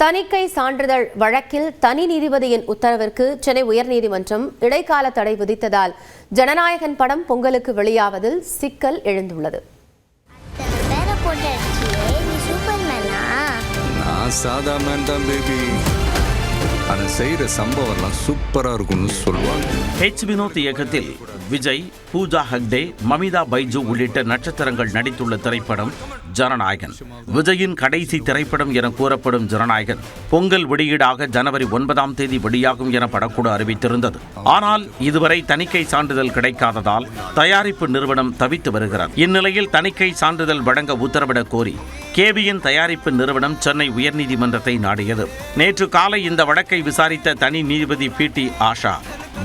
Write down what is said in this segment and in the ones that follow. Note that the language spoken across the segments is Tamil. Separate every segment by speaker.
Speaker 1: தணிக்கை சான்றிதழ் வழக்கில் தனி நீதிபதியின் உத்தரவிற்கு சென்னை உயர்நீதிமன்றம் இடைக்கால தடை விதித்ததால் ஜனநாயகன் படம் பொங்கலுக்கு வெளியாவதில் சிக்கல் எழுந்துள்ளது.
Speaker 2: வினோத் இயக்கத்தில் விஜய், பூஜா ஹெக்டே, மமிதா பைஜு உள்ளிட்ட நட்சத்திரங்கள் நடித்துள்ள திரைப்படம் ஜனநாயகன். விஜயின் கடைசி திரைப்படம் என கூறப்படும் ஜனநாயகன் பொங்கல் வெளியீடாக ஜனவரி 9 வெளியாகும் என படக்குழு அறிவித்திருந்தது. ஆனால் இதுவரை தணிக்கை சான்றிதழ் கிடைக்காததால் தயாரிப்பு நிறுவனம் தவித்து வருகிறது. இந்நிலையில் தணிக்கை சான்றிதழ் வழங்க உத்தரவிடக் கோரி கேபிஎன் தயாரிப்பு நிறுவனம் சென்னை உயர்நீதிமன்றத்தை நாடியது. நேற்று காலை இந்த வழக்கை விசாரித்த தனி நீதிபதி PT ஆஷா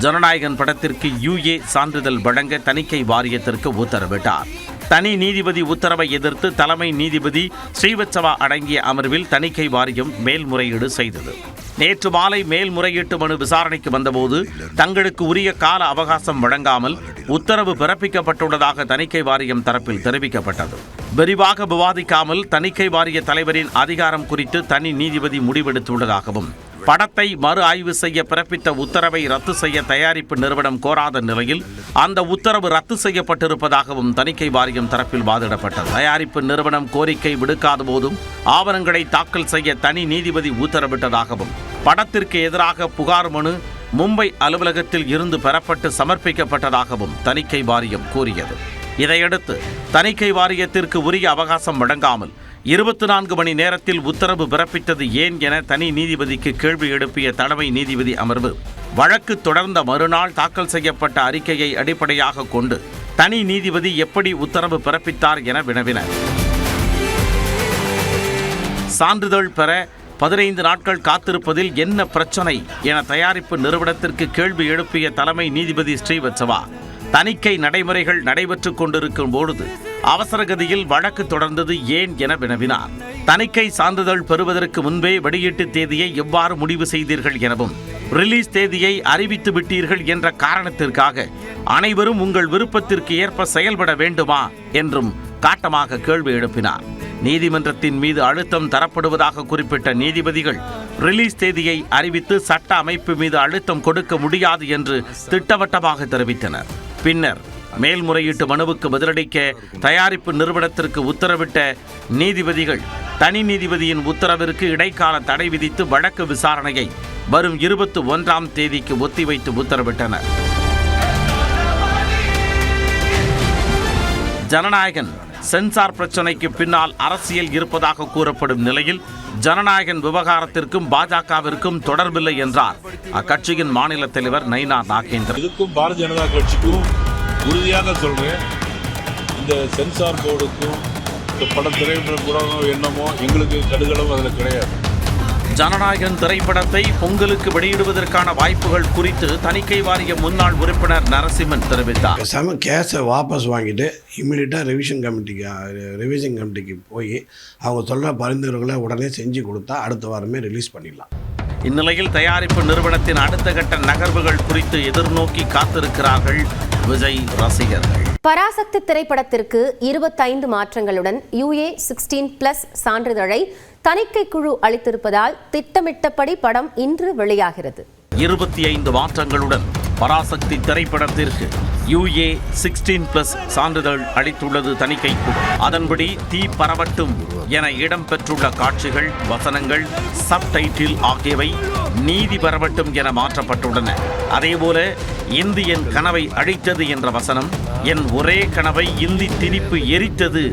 Speaker 2: ஜனநாயகன் படத்திற்கு UA சான்றிதழ் வழங்க தணிக்கை வாரியத்திற்கு உத்தரவிட்டார். தனி நீதிபதி உத்தரவை எதிர்த்து தலைமை நீதிபதி ஸ்ரீவத்சவா அடங்கிய அமர்வில் தணிக்கை வாரியம் மேல்முறையீடு செய்தது. நேற்று மாலை மேல்முறையீட்டு மனு விசாரணைக்கு வந்தபோது தங்களுக்கு உரிய கால அவகாசம் வழங்காமல் உத்தரவு பிறப்பிக்கப்பட்டுள்ளதாக தணிக்கை வாரியம் தரப்பில் தெரிவிக்கப்பட்டது. விரிவாக விவாதிக்காமல் தணிக்கை வாரிய தலைவரின் அதிகாரம் குறித்து தனி நீதிபதி முடிவெடுத்துள்ளதாகவும், படத்தை மறு ஆய்வு செய்ய பிறப்பித்த உத்தரவை ரத்து செய்ய தயாரிப்பு நிறுவனம் கோராத நிலையில் அந்த உத்தரவு ரத்து செய்யப்பட்டிருப்பதாகவும் தணிக்கை வாரியம் தரப்பில் வாதிடப்பட்டது. தயாரிப்பு நிறுவனம் கோரிக்கை விடுக்காத போதும் ஆவணங்களை தாக்கல் செய்ய தனி நீதிபதி உத்தரவிட்டதாகவும், படத்திற்கு எதிராக புகார் மனு மும்பை அலுவலகத்தில் இருந்து பெறப்பட்டு சமர்ப்பிக்கப்பட்டதாகவும் தணிக்கை வாரியம் கூறியது. இதையடுத்து தணிக்கை வாரியத்திற்கு உரிய அவகாசம் வழங்காமல் 24 மணி நேரத்தில் உத்தரவு பிறப்பித்தது ஏன் என தனி நீதிபதிக்கு கேள்வி எழுப்பிய தலைமை நீதிபதி அமர்வு, வழக்கு தொடர்ந்த மறுநாள் தாக்கல் செய்யப்பட்ட அறிக்கையை அடிப்படையாக கொண்டு தனி நீதிபதி எப்படி உத்தரவு பிறப்பித்தார் என வினவினர். சான்றிதழ் பெற 15 நாட்கள் காத்திருப்பதில் என்ன பிரச்சனை என தயாரிப்பு நிறுவனத்திற்கு கேள்வி எழுப்பிய தலைமை நீதிபதி ஸ்ரீவத்சவா, தணிக்கை நடைமுறைகள் நடைபெற்றுக் கொண்டிருக்கும் பொழுது அவசரகதியில் வழக்கு தொடர்ந்தது ஏன் என வினவினார். தணிக்கை சான்றிதழ் பெறுவதற்கு முன்பே வெளியீட்டு தேதியை எவ்வாறு முடிவு செய்தீர்கள் எனவும், ரிலீஸ் தேதியை அறிவித்து விட்டீர்கள் என்ற காரணத்திற்காக அனைவரும் உங்கள் விருப்பத்திற்கு ஏற்ப செயல்பட வேண்டுமா என்றும் காட்டமாக கேள்வி எழுப்பினார். நீதிமன்றத்தின் மீது அழுத்தம் தரப்படுவதாக குறிப்பிட்ட நீதிபதிகள், ரிலீஸ் தேதியை அறிவித்து சட்ட அமைப்பு மீது அழுத்தம் கொடுக்க முடியாது என்று திட்டவட்டமாக தெரிவித்தனர். பின்னர் மேல்முறையீட்டு மனுவுக்கு பதிலளிக்க தயாரிப்பு நிறுவனத்திற்கு உத்தரவிட்ட நீதிபதிகள் தனி நீதிபதியின் உத்தரவிற்கு இடைக்கால தடை விதித்து வழக்கு விசாரணையை வரும் 21 ஒத்திவைத்து உத்தரவிட்டனர். ஜனநாயகன் சென்சார் பிரச்சனைக்கு பின்னால் அரசியல் இருப்பதாக கூறப்படும் நிலையில் ஜனநாயகன் விவகாரத்திற்கும் பாஜகவிற்கும் தொடர்பில்லை என்றார் அக்கட்சியின் மாநில தலைவர் நைனா நாகேந்திரன்.
Speaker 3: இதுக்கும் பாரதிய ஜனதா கட்சிக்கும் உறுதியாக சொல்றேன், இந்த சென்சார் போர்டுக்கும் இந்த படம் திரைப்படம் கூட என்னமோ எங்களுக்கு கடுகளவும் அதில் கிடையாது.
Speaker 2: ஜனநாயகன் திரைப்படத்தை பொங்கலுக்கு வெளியிடுவதற்கான வாய்ப்புகள் குறித்து தணிக்கை வாரிய முன்னாள் உறுப்பினர் நரசிம்மன் தெரிவித்தார்.
Speaker 4: கேஸை வாபஸ் வாங்கிட்டு இமீடியட்டாக ரிவிஷன் கமிட்டிக்கு போய் அவங்க சொல்கிற பரிந்துரைகளை உடனே செஞ்சு கொடுத்தா அடுத்த வாரமே ரிலீஸ் பண்ணிடலாம்.
Speaker 2: இந்நிலையில் தயாரிப்பு நிறுவனத்தின் அடுத்த கட்ட நகர்வுகள் குறித்து எதிர்நோக்கி காத்திருக்கிறார்கள் விஜய் ரசிகர்கள்.
Speaker 1: பராசக்தி திரைப்படத்திற்கு 25 மாற்றங்களுடன் UA 16+ சான்றிதழை தணிக்கை குழு அளித்திருப்பதால் திட்டமிட்டபடி படம் இன்று வெளியாகிறது.
Speaker 2: 25 மாற்றங்களுடன் பராசக்தி திரைப்படத்திற்கு UA 16+ சான்றிதழ் அளித்துள்ளது தணிக்கை குழு. அதன்படி தீ பரவட்டும் என இடம்பெற்றுள்ள காட்சிகள், வசனங்கள், சப்டைட்டில் ஆகியவை நீதி பரவட்டும் என மாற்றப்பட்டுள்ளன. அதேபோல இந்தி என் கனவை அழித்தது என்ற வசனம் என் ஒரே கனவை இந்தி திணிப்பு எரித்தது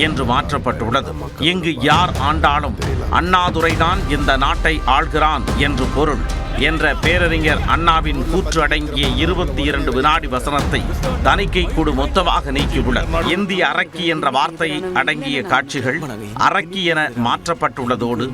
Speaker 2: என்று மாற்றப்பட்டுள்ளது. இங்கு யார் ஆண்டாலும் அண்ணாதுரைதான் இந்த நாட்டை ஆள்கிறான் என்று பொருள் என்ற பேரறிஞர் அண்ணாவின் கூற்று அடங்கிய 22 வினாடி வசனத்தை தணிக்கை குழு மொத்தமாக நீக்கியுள்ளது. இந்திய அரக்கி என்ற வார்த்தை அடங்கிய காட்சிகள் அரக்கி என மாற்றப்பட்டுள்ளதோடு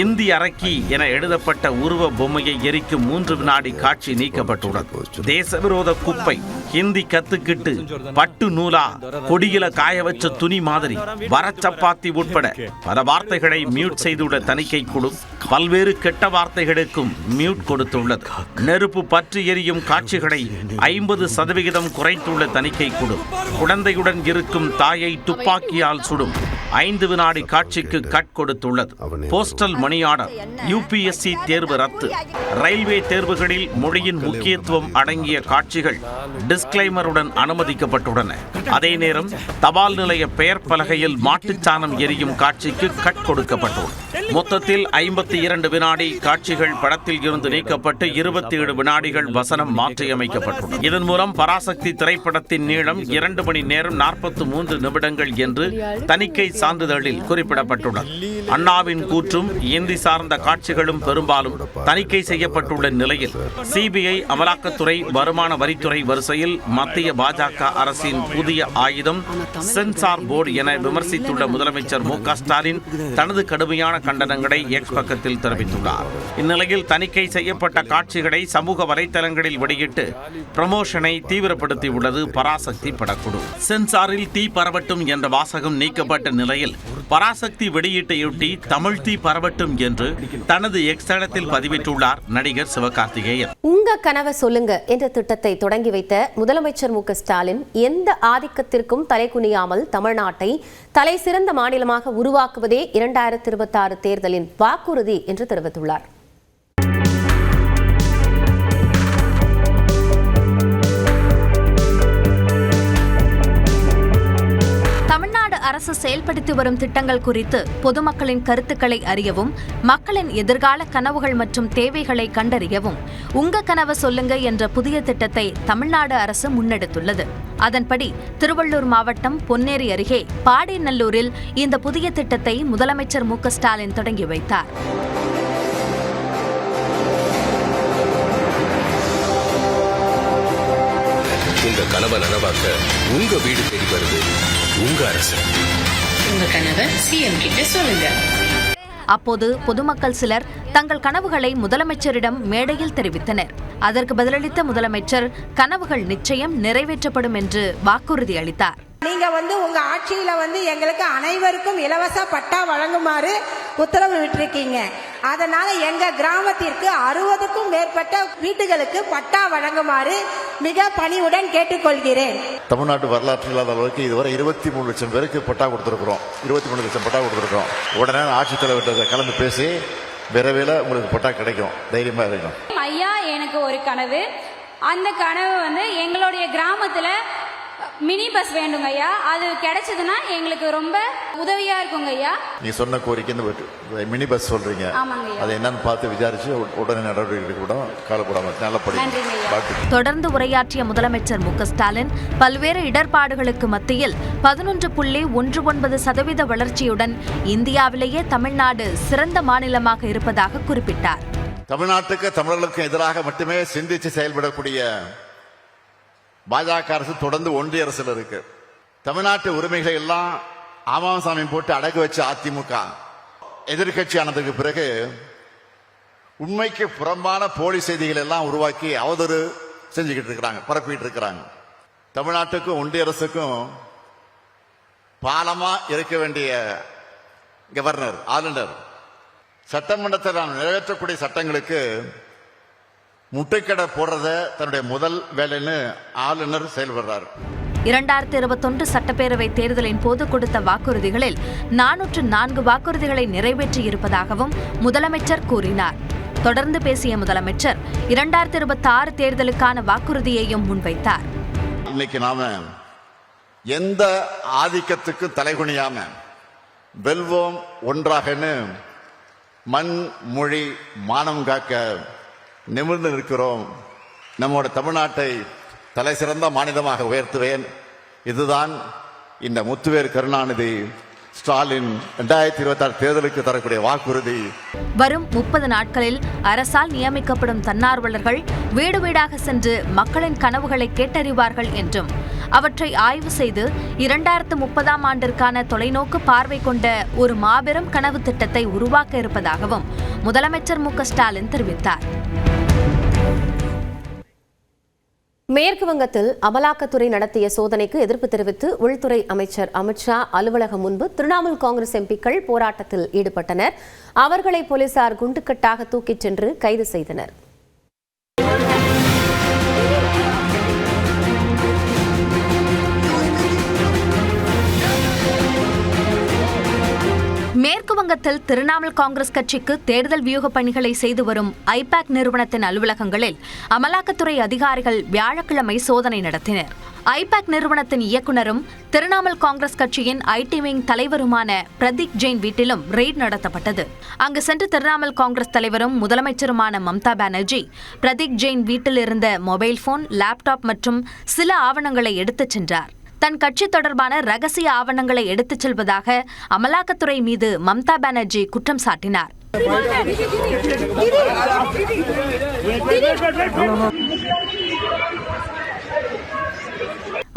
Speaker 2: இந்தி அரக்கி என எழுதப்பட்ட உருவ பொம்மையை எரிக்கும் 3 வினாடி காட்சி நீக்கப்பட்டுள்ளது. தேசவிரோத குப்பை, ஹிந்தி கத்துக்கிட்டு, பட்டு நூலா, கொடியில காய வச்ச துணி மாதிரி, வரச்சப்பாத்தி உட்பட பல வார்த்தைகளை மியூட் செய்துள்ள தணிக்கை குழு பல்வேறு கெட்ட வார்த்தைகளுக்கும் மியூட் கொடுத்துள்ளது. நெருப்பு பற்றி எரியும் காட்சிகளை 50% குறைத்துள்ள தணிக்கை குழு குழந்தையுடன் இருக்கும் தாயை துப்பாக்கியால் சுடும் 5 வினாடி காட்சிக்கு கட் கொடுத்துள்ளது. போஸ்டல் மணி ஆர்டர், UPSC தேர்வு ரத்து, ரயில்வே தேர்வுகளில் மொழியின் முக்கியத்துவம் அடங்கிய காட்சிகள் டிஸ்க்ளைமருடன் அனுமதிக்கப்பட்டுள்ளன. அதே நேரம் தபால் நிலைய பெயர் பலகையில் மாட்டுச்சாணம் எரியும் காட்சிக்கு கட் கொடுக்கப்பட்டுள்ளது. மொத்தத்தில் 52 வினாடி காட்சிகள் படத்தில் இருந்து நீக்கப்பட்டு 27 வினாடிகள் வசனம் மாற்றியமைக்கப்பட்டுள்ளது. இதன் மூலம் பராசக்தி திரைப்படத்தின் நீளம் 2 மணி நேரம் 43 நிமிடங்கள் என்று தணிக்கை சான்றிதழில் குறிப்பிடப்பட்டுள்ளது. அண்ணாவின் கூற்றும் இந்தி சார்ந்த காட்சிகளும் பெரும்பாலும் தணிக்கை செய்யப்பட்டுள்ள நிலையில் CBI, அமலாக்கத்துறை, வருமான வரித்துறை வரிசையில் மத்திய பாஜக அரசின் புதிய ஆயுதம் சென்சார் போர்டு என விமர்சித்துள்ள முதலமைச்சர் மு க ஸ்டாலின் தனது கடுமையான கண்டனங்களை எக்ஸ் பக்கத்தில் தெரிவித்துள்ளார். இந்நிலையில் தணிக்கை செய்யப்பட்ட காட்சிகளை சமூக வலைதளங்களில் வெளியிட்டு ப்ரமோஷனை தீவிரப்படுத்தியுள்ளது பராசக்தி படக்குழு. சென்சாரில் தீ பரவட்டும் என்ற வாசகம் நீக்கப்பட்ட நிலையில் பராசக்தி வெளியீட்டையொட்டி தமிழ் தீ பரவட்டும் என்று தனது எக்ஸ் தளத்தில் பதிவிட்டுள்ளார் நடிகர் சிவகார்த்திகேயன்.
Speaker 1: உங்க கனவை சொல்லுங்க என்ற திட்டத்தை தொடங்கி வைத்த முதலமைச்சர் மு க ஸ்டாலின் எந்த ஆதிக்கத்திற்கும் தலைகுனியாமல் தமிழ்நாட்டை தலை சிறந்த மாநிலமாக உருவாக்குவதே 2026 தேர்தலின் வாக்குறுதி என்று தெரிவித்துள்ளார்.
Speaker 5: அரசு செயல்படுத்தி வரும் திட்டங்கள் குறித்து பொதுமக்களின் கருத்துக்களை அறியவும், மக்களின் எதிர்கால கனவுகள் மற்றும் தேவைகளை கண்டறியவும் உங்க கனவை சொல்லுங்க என்ற புதிய திட்டத்தை தமிழ்நாடு அரசு முன்னெடுத்துள்ளது. அதன்படி திருவள்ளூர் மாவட்டம் பொன்னேரி அருகே பாடிநல்லூரில் இந்த புதிய திட்டத்தை முதலமைச்சர் மு க ஸ்டாலின் தொடங்கி வைத்தார்.
Speaker 6: உங்க கனவை நனவாக்க உங்க வீடு தேடி வருது உங்க அரசு.
Speaker 7: உங்க கனவை CM கிட்ட சொல்லுங்க.
Speaker 5: அப்போது பொதுமக்கள் சிலர் தங்கள் கனவுகளை முதலமைச்சரிடம் மேடையில் தெரிவித்தனர். அதற்கு பதிலளித்த முதலமைச்சர் கனவுகள் நிச்சயம் நிறைவேற்றப்படும் என்று வாக்குறுதி அளித்தார்.
Speaker 8: நீங்க உங்க ஆட்சியில எங்களுக்கு அனைவருக்கும் இலவச பட்டா வழங்குமாறு உத்தரவு விட்டிருக்கீங்க. அதனால எங்க கிராமத்திற்கு 60க்கும் மேற்பட்ட வீட்டுகளுக்கு பட்டா வழங்குமாறு மிக பணிவுடன் கேட்டுக்கொள்கிறேன்.
Speaker 9: தமிழ்நாட்டு வரலாற்றில் இல்லாத அளவுக்கு இதுவரை 23 லட்சம் பேருக்கு பட்டா கொடுத்திருக்கிறோம். 23 லட்சம் பட்டா கொடுத்திருக்கிறோம். உடனே ஆட்சித்தலைவர்கிட்ட கலந்து பேசி விரைவில் உங்களுக்கு பட்டா கிடைக்கும். தைரியமா இருக்கும்.
Speaker 10: ஐயா, எனக்கு ஒரு கனவு. அந்த கனவு எங்களுடைய கிராமத்துல மினி பஸ் வேண்டுங்க ஐயா. அது கிடைச்சதுன்னா எங்களுக்கு ரொம்ப உதவியா இருக்குங்க ஐயா.
Speaker 9: நீங்க சொன்ன கோரிக்கை மினி பஸ் சொல்றீங்க. அதை என்னன்னு பார்த்து விசாரிச்சு உடனே நடவடிக்கை கூட காலப்படாம நல்லபடியாக.
Speaker 5: தொடர்ந்து உரையாற்றிய முதலமைச்சர் மு க ஸ்டாலின் பல்வேறு இடர்பாடுகளுக்கு மத்தியில் 11.19% வளர்ச்சியுடன் இந்தியாவிலேயே தமிழ்நாடு சிறந்த மாநிலமாக இருப்பதாக குறிப்பிட்டார்.
Speaker 9: தமிழ்நாட்டுக்கு தமிழர்களுக்கு எதிராக மட்டுமே சிந்திச்சு செயல்படக்கூடிய பாஜக அரசு தொடர்ந்து ஒன்றிய அரசில் இருக்கு. தமிழ்நாட்டு உரிமைகளை எல்லாம் ஆமாசாமி போட்டு அடகு வச்ச அதிமுக எதிர்கட்சி ஆனதுக்கு பிறகு உண்மைக்கு புறம்பான போலி செய்திகள் எல்லாம் உருவாக்கி அவதூறு செஞ்சுக்கிட்டு இருக்கிறாங்க, பரப்பிட்டு இருக்கிறாங்க. தமிழ்நாட்டுக்கும் ஒன்றிய அரசுக்கும் பாலமா இருக்க வேண்டிய கவர்னர், ஆளுநர் சட்டமன்றத்தில் நாம் நிறைவேற்றக்கூடிய சட்டங்களுக்கு முட்டைக்கடை போடுறத தன்னுடைய முதல் வேலைன்னு ஆளுநர் செயல்படுறார்.
Speaker 5: 2021 சட்டப்பேரவை தேர்தலின் போது கொடுத்த வாக்குறுதிகளில் 404 வாக்குறுதிகளை நிறைவேற்றியிருப்பதாகவும் முதலமைச்சர் கூறினார். தொடர்ந்து பேசிய முதலமைச்சர் 2026 தேர்தலுக்கான வாக்குறுதியையும் முன்வைத்தார்.
Speaker 9: இன்னைக்கு நாம எந்த ஆதிக்கத்துக்கும் தலைகுனியாம வெல்வோம் ஒன்றாகன்னு மண், மொழி, மானம் காக்க நிமிர்ந்து நிற்கிறோம். நம்மோட தமிழ்நாட்டை தலை சிறந்த மாநிலமாக உயர்த்துவேன். இதுதான் இந்த முத்துவேல் கருணாநிதி ஸ்டாலின் 2026 தேர்தலுக்கு தரக்கூடிய வாக்குறுதி.
Speaker 5: வரும் 30 நாட்களில் அரசால் நியமிக்கப்படும் தன்னார்வலர்கள் வீடு வீடாக சென்று மக்களின் கனவுகளை கேட்டறிவார்கள் என்றும் அவற்றை ஆய்வு செய்து 2030ஆம் ஆண்டிற்கான தொலைநோக்கு பார்வை கொண்ட ஒரு மாபெரும் கனவு திட்டத்தை உருவாக்க இருப்பதாகவும் முதலமைச்சர் மு க ஸ்டாலின் தெரிவித்தார்.
Speaker 1: மேற்கு வங்கத்தில் அமலாக்கத்துறை நடத்திய சோதனைக்கு எதிர்ப்பு தெரிவித்து உள்துறை அமைச்சர் அமித்ஷா அலுவலகம் முன்பு திரிணாமுல் காங்கிரஸ் எம்பிக்கள் போராட்டத்தில் ஈடுபட்டனர். அவர்களை போலீசார் குண்டுக்கட்டாக தூக்கிச் சென்று கைது செய்தனர்.
Speaker 5: வங்கத்தில் திரிணாமுல் காங்கிரஸ் கட்சிக்கு தேர்தல் வியூக பணிகளை செய்து வரும் ஐபாக் நிறுவனத்தின் அலுவலகங்களில் அமலாக்கத்துறை அதிகாரிகள் வியாழக்கிழமை சோதனை நடத்தினர். ஐபாக் நிறுவனத்தின் இயக்குநரும் திரிணாமுல் காங்கிரஸ் கட்சியின் ஐடி விங் தலைவருமான பிரதீக் ஜெயின் வீட்டிலும் ரெய்ட் நடத்தப்பட்டது. அங்கு சென்று திரிணாமுல் காங்கிரஸ் தலைவரும் முதலமைச்சருமான மம்தா பானர்ஜி பிரதீக் ஜெயின் வீட்டில் இருந்த மொபைல் போன், லேப்டாப் மற்றும் சில ஆவணங்களை எடுத்துச் சென்றார். தன் கட்சி தொடர்பான ரகசிய ஆவணங்களை எடுத்துச் செல்வதாக அமலாக்கத்துறை மீது மம்தா பானர்ஜி குற்றம் சாட்டினார்.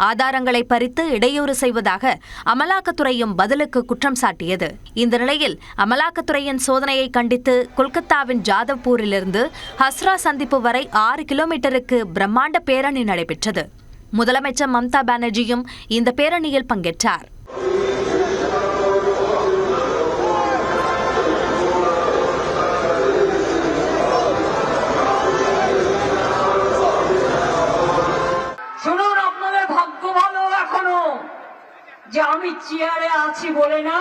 Speaker 5: ஆதாரங்களை பறித்து இடையூறு செய்வதாக அமலாக்கத்துறையும் பதிலுக்கு குற்றம் சாட்டியது. இந்த நிலையில் அமலாக்கத்துறையின் சோதனையை கண்டித்து கொல்கத்தாவின் ஜாதவ்பூரிலிருந்து ஹஸ்ரா சந்திப்பு வரை 6 கிலோமீட்டருக்கு பிரம்மாண்ட பேரணி நடைபெற்றது. முதலமைச்சர் மம்தா பானர்ஜியும் இந்த பேரணியில் பங்கேற்றார்.
Speaker 11: শুনুন, আপনাদের ভাগ্য ভালো এখনো যে আমি চেয়ারে আছি বলে না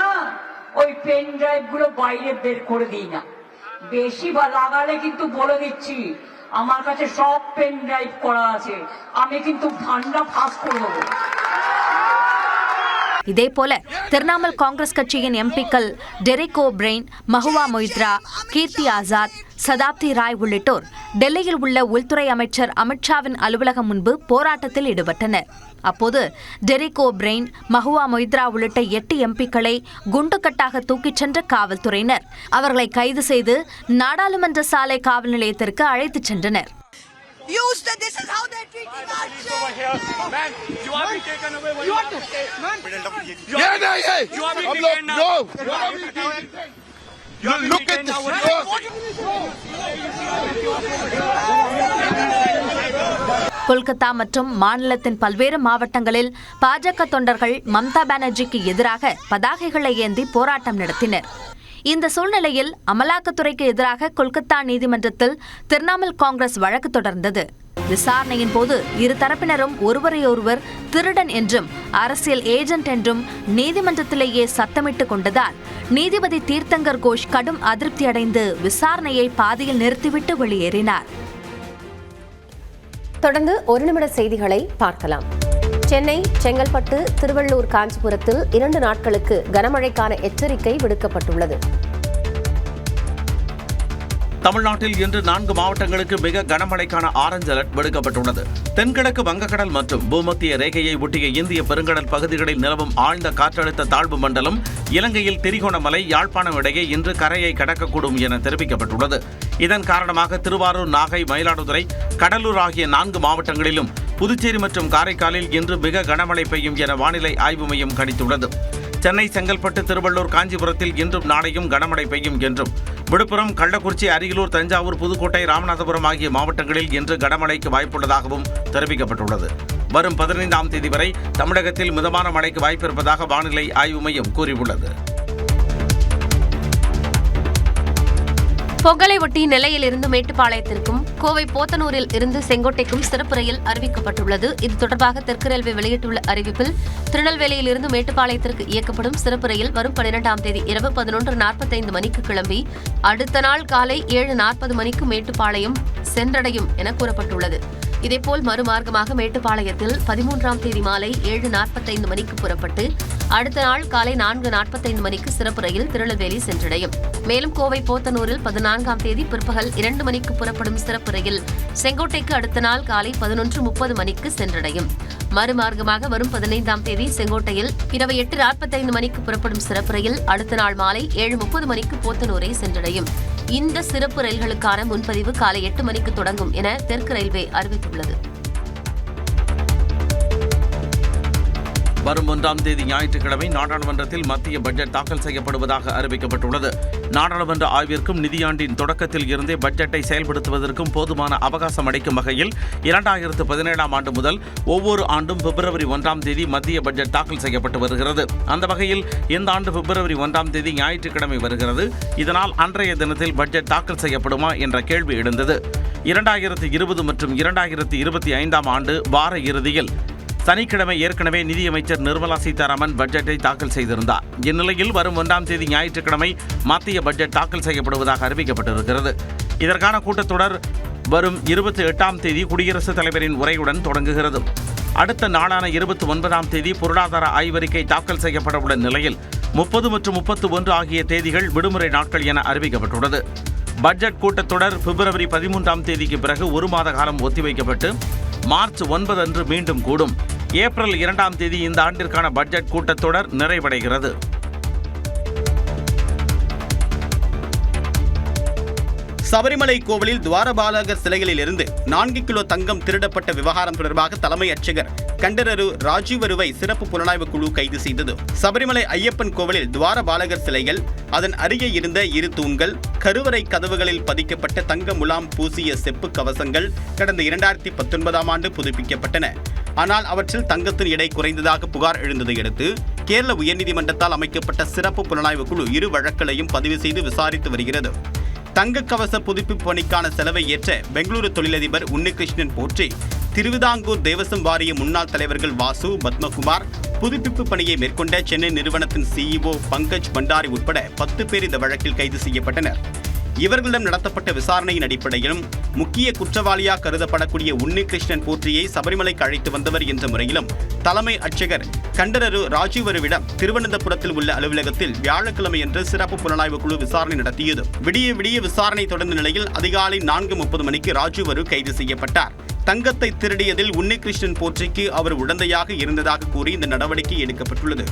Speaker 11: ওই পেন ড্রাইভ গুলো বাইরে বের করে দিই না। বেশি লাগালে কিন্তু বলে দিচ্ছি আমার কাছে সব পেন ড্রাইভ করা আছে, আমি কিন্তু ঠান্ডা ফাঁস করে দেবো।
Speaker 5: இதேபோல திரிணாமுல் காங்கிரஸ் கட்சியின் எம்பிக்கள் டெரிக் ஓ'பிரைன், மஹுவா மொய்த்ரா, கீர்த்தி ஆசாத், சதாப்தி ராய் உள்ளிட்டோர் டெல்லியில் உள்ள உள்துறை அமைச்சர் அமித்ஷாவின் அலுவலகம் முன்பு போராட்டத்தில் ஈடுபட்டனர். அப்போது டெரிக் ஓ'பிரைன், மஹுவா மொய்த்ரா உள்ளிட்ட 8 எம்பிக்களை குண்டுக்கட்டாக தூக்கிச் சென்ற காவல்துறையினர் அவர்களை கைது செய்து நாடாளுமன்ற சாலை காவல் நிலையத்திற்கு அழைத்துச் சென்றனர். கொல்கத்தா மற்றும் மாநிலத்தின் பல்வேறு மாவட்டங்களில் பாஜக தொண்டர்கள் மம்தா பானர்ஜிக்கு எதிராக பதாகைகளை ஏந்தி போராட்டம் நடத்தினர். இந்த சூழ்நிலையில் அமலாக்கத்துறைக்கு எதிராக கொல்கத்தா நீதிமன்றத்தில் திரிணாமுல் காங்கிரஸ் வழக்கு தொடர்ந்தது. விசாரணையின் போது இரு தரப்பினரும் ஒருவரையொருவர் திருடன் என்றும் அரசியல் ஏஜென்ட் என்றும் நீதிமன்றத்திலேயே சத்தமிட்டுக் கொண்டதால் நீதிபதி தீர்த்தங்கர் கோஷ் கடும் அதிருப்தியடைந்து விசாரணையை பாதியில் நிறுத்திவிட்டு வெளியேறினார்.
Speaker 1: தொடர்ந்து 1 நிமிட செய்திகளை பார்க்கலாம். சென்னை, செங்கல்பட்டு, திருவள்ளூர், காஞ்சிபுரத்தில் 2 நாட்களுக்கு கனமழைக்கான எச்சரிக்கை விடுக்கப்பட்டுள்ளது.
Speaker 2: தமிழ்நாட்டில் இன்று 4 மாவட்டங்களுக்கு மிக கனமழைக்கான ஆரஞ்சு அலர்ட் விடுக்கப்பட்டுள்ளது. தென்கிழக்கு வங்கக்கடல் மற்றும் பூமத்திய ரேகையை ஒட்டிய இந்திய பெருங்கடல் பகுதிகளில் நிலவும் ஆழ்ந்த காற்றழுத்த தாழ்வு மண்டலம் இலங்கையில் திரிகோணமலை, யாழ்ப்பாணம் இடையே இன்று கரையை கடக்கக்கூடும் என தெரிவிக்கப்பட்டுள்ளது. இதன் காரணமாக திருவாரூர், நாகை, மயிலாடுதுறை, கடலூர் ஆகிய 4 மாவட்டங்களிலும் புதுச்சேரி மற்றும் காரைக்காலில் இன்று மிக கனமழை பெய்யும் என வானிலை ஆய்வு மையம் கணித்துள்ளது. சென்னை, செங்கல்பட்டு, திருவள்ளூர், காஞ்சிபுரத்தில் இன்றும் நாளையும் கனமழை பெய்யும் என்றும், விழுப்புரம், கள்ளக்குறிச்சி, அரியலூர், தஞ்சாவூர், புதுக்கோட்டை, ராமநாதபுரம் ஆகிய மாவட்டங்களில் இன்று கனமழைக்கு வாய்ப்புள்ளதாகவும் தெரிவிக்கப்பட்டுள்ளது. வரும் 15ஆம் தேதி வரை தமிழகத்தில் மிதமான மழைக்கு வாய்ப்பிருப்பதாக வானிலை ஆய்வு மையம் கூறியுள்ளது.
Speaker 1: பொங்கலை ஒட்டி நெல்லையிலிருந்து மேட்டுப்பாளையத்திற்கும், கோவை போத்தனூரில் இருந்து செங்கோட்டைக்கும் சிறப்பு ரயில் அறிவிக்கப்பட்டுள்ளது. இது தொடர்பாக தெற்கு ரயில்வே வெளியிட்டுள்ள அறிவிப்பில், திருநெல்வேலியிலிருந்து மேட்டுப்பாளையத்திற்கு இயக்கப்படும் சிறப்பு ரயில் வரும் 12ஆம் தேதி இரவு 11:45 மணிக்கு கிளம்பி அடுத்த நாள் காலை 7:40 மணிக்கு மேட்டுப்பாளையம் சென்றடையும் என கூறப்பட்டுள்ளது. இதேபோல் மறுமார்க்கமாக மேட்டுப்பாளையத்தில் 13ஆம் தேதி மாலை 7:45 மணிக்கு புறப்பட்டு அடுத்த நாள் காலை 4:45 மணிக்கு சிறப்பு ரயில் திருநெல்வேலி சென்றடையும். மேலும் கோவை போத்தனூரில் 14ஆம் தேதி பிற்பகல் 2 மணிக்கு புறப்படும் சிறப்பு ரயில் செங்கோட்டைக்கு அடுத்த நாள் காலை 11:30 மணிக்கு சென்றடையும். மறுமார்க்கமாக வரும் 15ஆம் தேதி செங்கோட்டையில் இரவு 8:45 மணிக்கு புறப்படும் சிறப்பு ரயில் அடுத்த நாள் மாலை 7:30 மணிக்கு போத்தனூரை சென்றடையும். இந்த சிறப்பு ரயில்களுக்கான முன்பதிவு காலை 8 மணிக்கு தொடங்கும் என தெற்கு ரயில்வே அறிவித்துள்ளது.
Speaker 2: வரும் 1ஆம் தேதி ஞாயிற்றுக்கிழமை நாடாளுமன்றத்தில் மத்திய பட்ஜெட் தாக்கல் செய்யப்படுவதாக அறிவிக்கப்பட்டுள்ளது. நாடாளுமன்ற ஆய்விற்கும் நிதியாண்டின் தொடக்கத்தில் இருந்தே பட்ஜெட்டை செயல்படுத்துவதற்கும் போதுமான அவகாசம் அளிக்கும் வகையில் 2017ஆம் ஆண்டு முதல் ஒவ்வொரு ஆண்டும் பிப்ரவரி 1ஆம் தேதி மத்திய பட்ஜெட் தாக்கல் செய்யப்பட்டு வருகிறது. அந்த வகையில் இந்த ஆண்டு பிப்ரவரி 1ஆம் தேதி ஞாயிற்றுக்கிழமை வருகிறது. இதனால் அன்றைய தினத்தில் பட்ஜெட் தாக்கல் செய்யப்படுமா என்ற கேள்வி எழுந்தது. 2020 மற்றும் 2025ஆம் ஆண்டு வார இறுதியில் சனிக்கிழமை ஏற்கனவே நிதியமைச்சர் நிர்மலா சீதாராமன் பட்ஜெட்டை தாக்கல் செய்திருந்தார். இந்நிலையில் வரும் 1ஆம் தேதி ஞாயிற்றுக்கிழமை மத்திய பட்ஜெட் தாக்கல் செய்யப்படுவதாக அறிவிக்கப்பட்டிருக்கிறது. இதற்கான கூட்டத்தொடர் வரும் 28ஆம் தேதி குடியரசுத் தலைவரின் உரையுடன் தொடங்குகிறது. அடுத்த நாளான 29ஆம் தேதி பொருளாதார ஆய்வறிக்கை தாக்கல் செய்யப்பட உள்ள நிலையில் 30 மற்றும் 31 ஆகிய தேதிகள் விடுமுறை நாட்கள் என அறிவிக்கப்பட்டுள்ளது. பட்ஜெட் கூட்டத்தொடர் பிப்ரவரி 13ஆம் தேதிக்கு பிறகு 1 மாத காலம் ஒத்திவைக்கப்பட்டு மார்ச் 9 அன்று மீண்டும் கூடும். ஏப்ரல் 2ஆம் தேதி இந்த ஆண்டிற்கான பட்ஜெட் கூட்டத்தொடர் நிறைவடைகிறது.
Speaker 12: சபரிமலை கோவிலில் துவாரபாலகர் சிலைகளில் இருந்து 4 கிலோ தங்கம் திருடப்பட்ட விவகாரம் தொடர்பாக தலைமை அர்ச்சகர் கண்டரரு ராஜீவருவை சிறப்பு புலனாய்வு குழு கைது செய்தது. சபரிமலை ஐயப்பன் கோவிலில் துவாரபாலகர் சிலைகள், அதன் அருகே இருந்த 2 தூண்கள், கருவறை கதவுகளில் பதிக்கப்பட்ட தங்க முலாம் பூசிய செப்பு கவசங்கள் கடந்த 2019ஆம் ஆண்டு புதுப்பிக்கப்பட்டன. ஆனால் அவற்றில் தங்கத்தின் எடை குறைந்ததாக புகார் எழுந்ததை அடுத்து கேரள உயர்நீதிமன்றத்தால் அமைக்கப்பட்ட சிறப்பு புலனாய்வு குழு 2 வழக்குகளையும் பதிவு செய்து விசாரித்து வருகிறது. தங்க கவச புதுப்பிப்பு பணிக்கான செலவை ஏற்ற பெங்களூரு தொழிலதிபர் உன்னிகிருஷ்ணன் போற்றி, திருவிதாங்கூர் தேவசம் வாரிய முன்னாள் தலைவர்கள் வாசு, பத்மகுமார், புதுப்பிப்பு பணியை மேற்கொண்ட சென்னை நிறுவனத்தின் CEO பங்கஜ் பண்டாரி உட்பட 10 பேர் இந்த வழக்கில் கைது செய்யப்பட்டனர். இவர்களிடம் நடத்தப்பட்ட விசாரணையின் அடிப்படையிலும் முக்கிய குற்றவாளியாக கருதப்படக்கூடிய உன்னிகிருஷ்ணன் போற்றியை சபரிமலைக்கு அழைத்து வந்தவர் என்ற முறையிலும் தலைமை அர்ச்சகர் கண்டரரு ராஜீவருவிடம் திருவனந்தபுரத்தில் உள்ள அலுவலகத்தில் வியாழக்கிழமையன்று சிறப்பு புலனாய்வு குழு விசாரணை நடத்தியது. விடிய விசாரணை தொடர்ந்த நிலையில் அதிகாலை 4:30 மணிக்கு ராஜீவரு கைது செய்யப்பட்டார். தங்கத்தை திருடியதில் உன்னிகிருஷ்ணன் போற்றிக்கு அவர் உடந்தையாக இருந்ததாக கூறி இந்த நடவடிக்கை எடுக்கப்பட்டுள்ளது.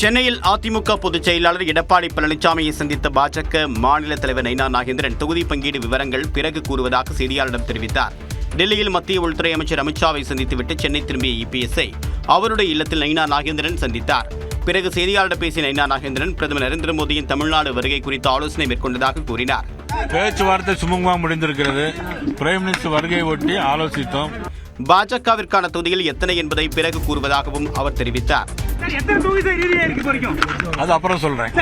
Speaker 12: சென்னையில் அதிமுக பொதுச் செயலாளர் எடப்பாடி பழனிசாமியை சந்தித்த பாஜக மாநில தலைவர் நைனா நாகேந்திரன் தொகுதி பங்கீடு விவரங்கள் பிறகு கூறுவதாக செய்தியாளரிடம் தெரிவித்தார். டெல்லியில் மத்திய உள்துறை அமைச்சர் அமித்ஷாவை சந்தித்துவிட்டு சென்னை திரும்பிய EPSஐ அவருடைய இல்லத்தில் நைனா நாகேந்திரன் சந்தித்தார். பிறகு செய்தியாளரிடம் பேசிய நைனா நாகேந்திரன் பிரதமர் நரேந்திர மோடியின் தமிழ்நாடு வருகை குறித்து ஆலோசனை மேற்கொண்டதாக கூறினார்.
Speaker 3: பேச்சுவார்த்தை சுமூகமாக முடிந்திருக்கிறது. பிரைம் மினிஸ்டர் வருகையை ஒட்டி ஆலோசித்தோம்.
Speaker 12: பாஜகவிற்கான தொகுதிகள் எத்தனை என்பதை பிறகு கூறுவதாகவும் அவர் தெரிவித்தார்.
Speaker 3: அது அப்புறம் சொல்றேன்.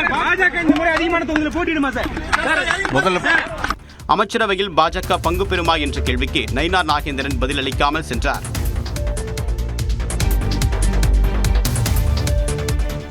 Speaker 12: அமைச்சரவையில் பாஜக பங்கு பெறுமா என்ற கேள்விக்கு நைனா நாகேந்திரன் பதிலளிக்காமல் சென்றார்.